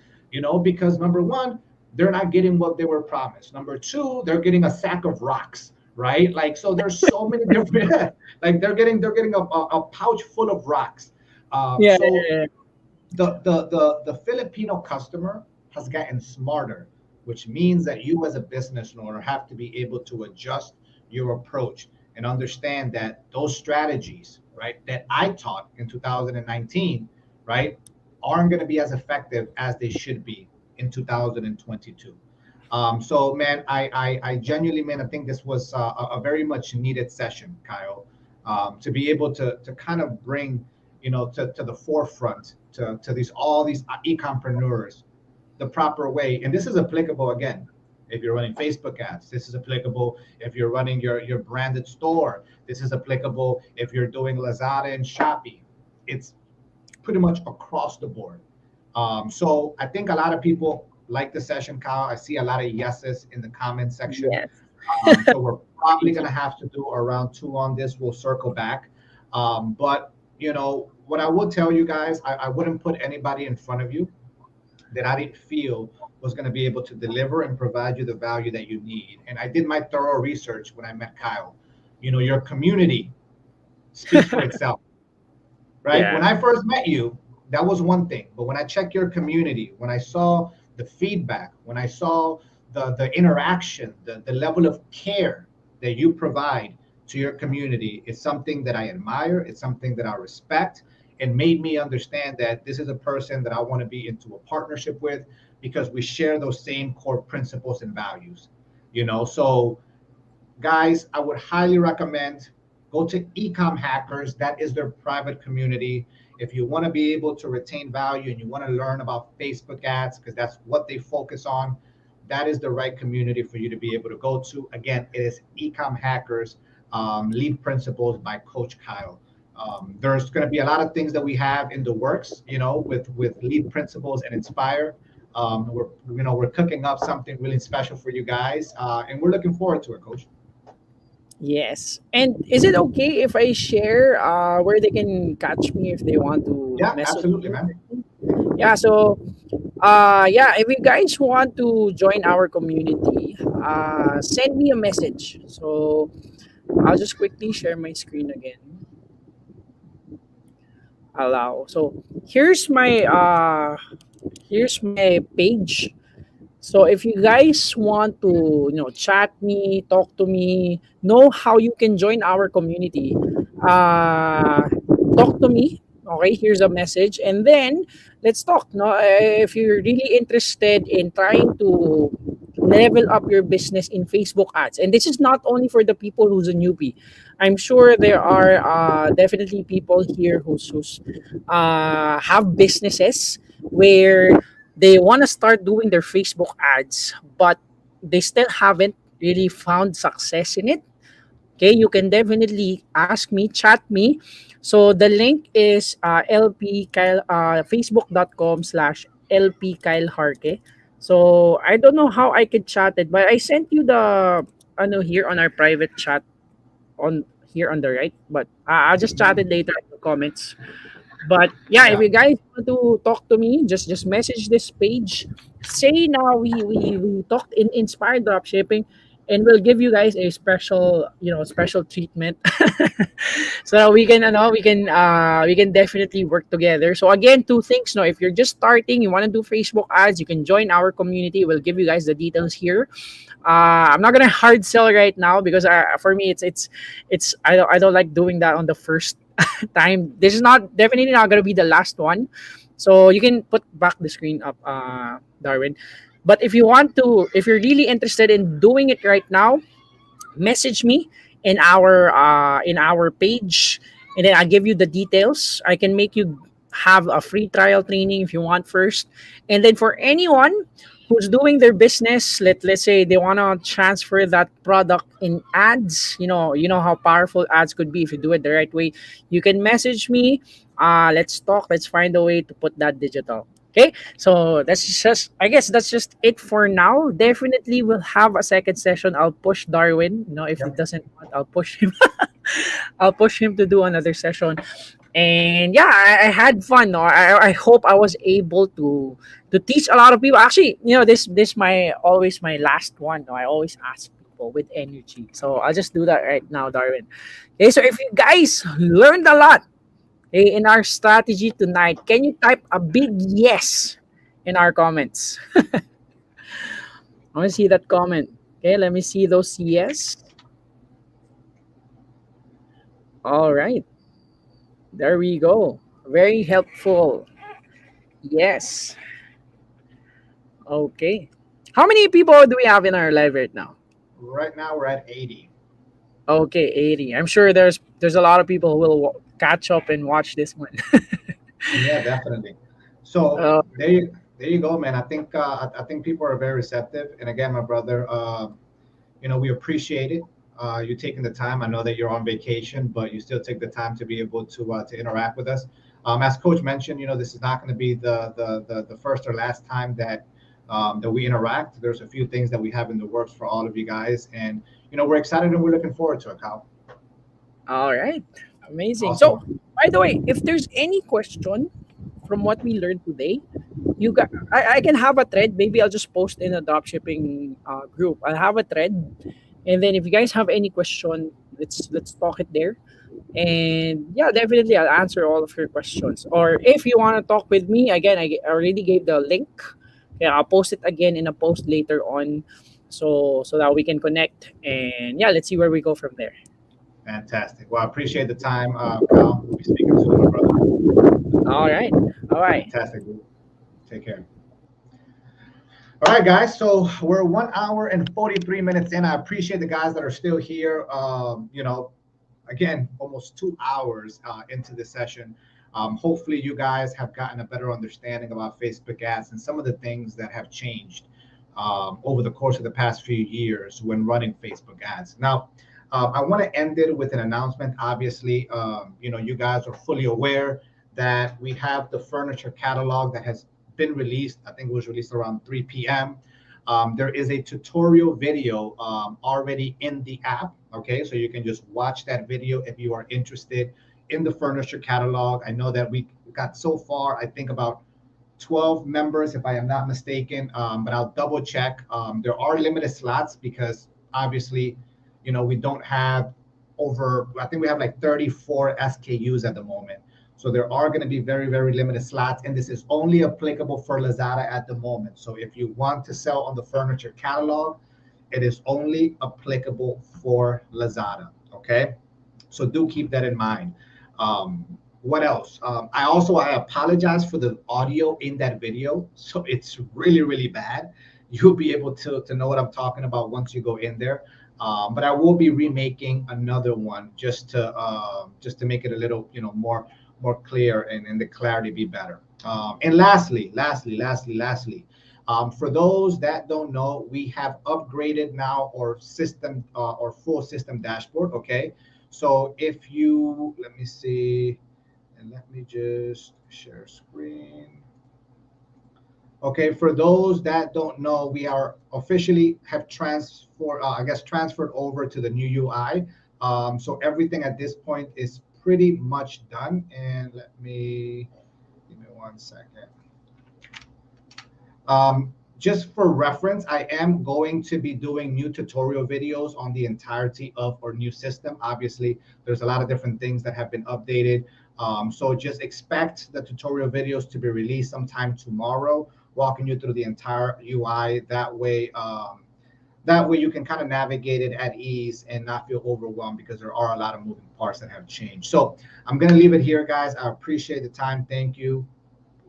because number one, they're not getting what they were promised. Number two, they're getting a sack of rocks, right? Like so, there's so many different like they're getting a pouch full of rocks. Yeah, So yeah, yeah. the Filipino customer has gotten smarter, which means that you as a business owner have to be able to adjust your approach and understand that those strategies, right, that I taught in 2019, right, aren't going to be as effective as they should be in 2022. So, man, I genuinely, man, I think this was a very much needed session, Kyle, to be able to kind of bring, to the forefront to these all these e-compreneurs the proper way. And this is applicable again. If you're running Facebook ads, this is applicable. If you're running your branded store, this is applicable. If you're doing Lazada and Shopee, it's pretty much across the board. So I think a lot of people like the session, Kyle. I see a lot of yeses in the comment section. Yes. So we're probably Thank going you. to have to do a round two on this. We'll circle back. But, what I would tell you guys, I wouldn't put anybody in front of you that I didn't feel was going to be able to deliver and provide you the value that you need. And I did my thorough research when I met Kyle. Your community speaks for itself, right? When Yeah. I first met you, that was one thing. But when I checked your community, when I saw the feedback, when I saw the interaction, the level of care that you provide to your community, it's something that I admire. It's something that I respect, and made me understand that this is a person that I want to be into a partnership with because we share those same core principles and values. So guys, I would highly recommend go to Ecom Hackers. That is their private community. If you want to be able to retain value and you want to learn about Facebook ads, because that's what they focus on, that is the right community for you to be able to go to. Again, it is Ecom Hackers, Lead Principles by Coach Kyle. There's going to be a lot of things that we have in the works, with Lead Principles and Inspire. We're cooking up something really special for you guys, and we're looking forward to it, Coach. Yes. And is it okay if I share where they can catch me if they want to Yeah, message absolutely, me? man. Yeah, so yeah, if you guys want to join our community, send me a message. So I'll just quickly share my screen again. Allow. So here's my page. So if you guys want to, chat me, talk to me, know how you can join our community, talk to me. Okay, here's a message, and then let's talk. No, if you're really interested in trying to level up your business in Facebook ads, and this is not only for the people who's a newbie. I'm sure there are definitely people here who's have businesses where they want to start doing their Facebook ads, but they still haven't really found success in it. Okay, you can definitely ask me, chat me. So the link is facebook.com/LP Kyle Harke. So I don't know how I could chat it, but I sent you the here on our private chat on here on the right. But I'll just chat it later in the comments. But yeah, if Yeah. you guys want to talk to me, just message this page. Say now we talked in inspired dropshipping, and we'll give you guys a special special treatment, so that we can definitely work together. So again, two things. No, if you're just starting, you want to do Facebook ads, you can join our community. We'll give you guys the details here. I'm not gonna hard sell right now because for me it's I don't like doing that on the first time. This is not definitely not gonna be the last one. So you can put back the screen up, Darwin. But if you're really interested in doing it right now, message me in our page, and then I'll give you the details. I can make you have a free trial training if you want first. And then for anyone who's doing their business, let's say they want to transfer that product in ads, you know how powerful ads could be if you do it the right way. You can message me. Let's talk, let's find a way to put that digital. Okay, so I guess that's just it for now. Definitely we'll have a second session. I'll push Darwin. If he Yep. doesn't want, I'll push him. I'll push him to do another session. And yeah, I had fun. No, I hope I was able to teach a lot of people. Actually, this my always my last one. No, I always ask people with energy. So I'll just do that right now, Darwin. Okay, so if you guys learned a lot, in our strategy tonight, can you type a big yes in our comments? I want to see that comment. Okay, let me see those yes. All right, there we go. Very helpful. Yes. Okay. How many people do we have in our live right now? Right now we're at 80. Okay, 80. I'm sure there's a lot of people who will catch up and watch this one. Yeah, definitely. So uh, there you go, man. I think people are very receptive. And again, my brother, we appreciate it. You taking the time. I know that you're on vacation, but you still take the time to be able to interact with us. As Coach mentioned, this is not going to be the first or last time that we interact. There's a few things that we have in the works for all of you guys, and we're excited and we're looking forward to it, Kyle. all right. Amazing. So, Awesome. by the way, if there's any question from what we learned today, I can have a thread. Maybe I'll just post in a dropshipping group. I'll have a thread, and then if you guys have any question, let's talk it there. And yeah, definitely I'll answer all of your questions. Or if you want to talk with me again, I already gave the link. Yeah, I'll post it again in a post later on, so that we can connect. And yeah, let's see where we go from there. Fantastic. Well, I appreciate the time, Kyle. We'll be speaking soon, my brother. All right, all right. Fantastic. Take care. All right, guys. So we're 1 hour and 43 minutes in. I appreciate the guys that are still here. Again, almost 2 hours into the session. Hopefully, you guys have gotten a better understanding about Facebook ads and some of the things that have changed over the course of the past few years when running Facebook ads. Now, I want to end it with an announcement. Obviously, you guys are fully aware that we have the furniture catalog that has been released. I think it was released around 3 p.m. There is a tutorial video already in the app. Okay, so you can just watch that video if you are interested in the furniture catalog. I know that we got so far, I think about 12 members, if I am not mistaken, but I'll double check. There are limited slots because obviously, we don't have I think we have like 34 SKUs at the moment. So there are going to be very, very limited slots, and this is only applicable for Lazada at the moment. So if you want to sell on the furniture catalog, it is only applicable for Lazada. Okay, so do keep that in mind. What else? I apologize for the audio in that video. So it's really, really bad. You'll be able to know what I'm talking about once you go in there. But I will be remaking another one just to make it a little, more clear, and the clarity be better. And lastly, for those that don't know, we have upgraded now our system, our full system dashboard. Okay, so if you, let me see, and let me just share screen. Okay, for those that don't know, we are officially have transferred over to the new UI. So everything at this point is pretty much done. And give me 1 second. Just for reference, I am going to be doing new tutorial videos on the entirety of our new system. Obviously, there's a lot of different things that have been updated. So just expect the tutorial videos to be released sometime tomorrow, walking you through the entire UI. That way you can kind of navigate it at ease and not feel overwhelmed, because there are a lot of moving parts that have changed. So I'm going to leave it here, guys. I appreciate the time. Thank you.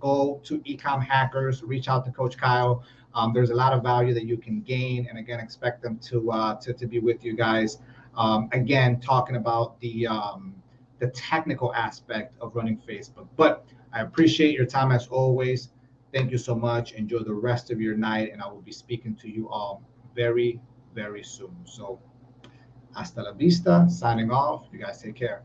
Go to Ecom Hackers, reach out to Coach Kyle. There's a lot of value that you can gain, and again, expect them to be with you guys. Again, talking about the technical aspect of running Facebook. But I appreciate your time as always. Thank you so much. Enjoy the rest of your night, and I will be speaking to you all very, very soon. So, hasta la vista. Signing off. You guys take care.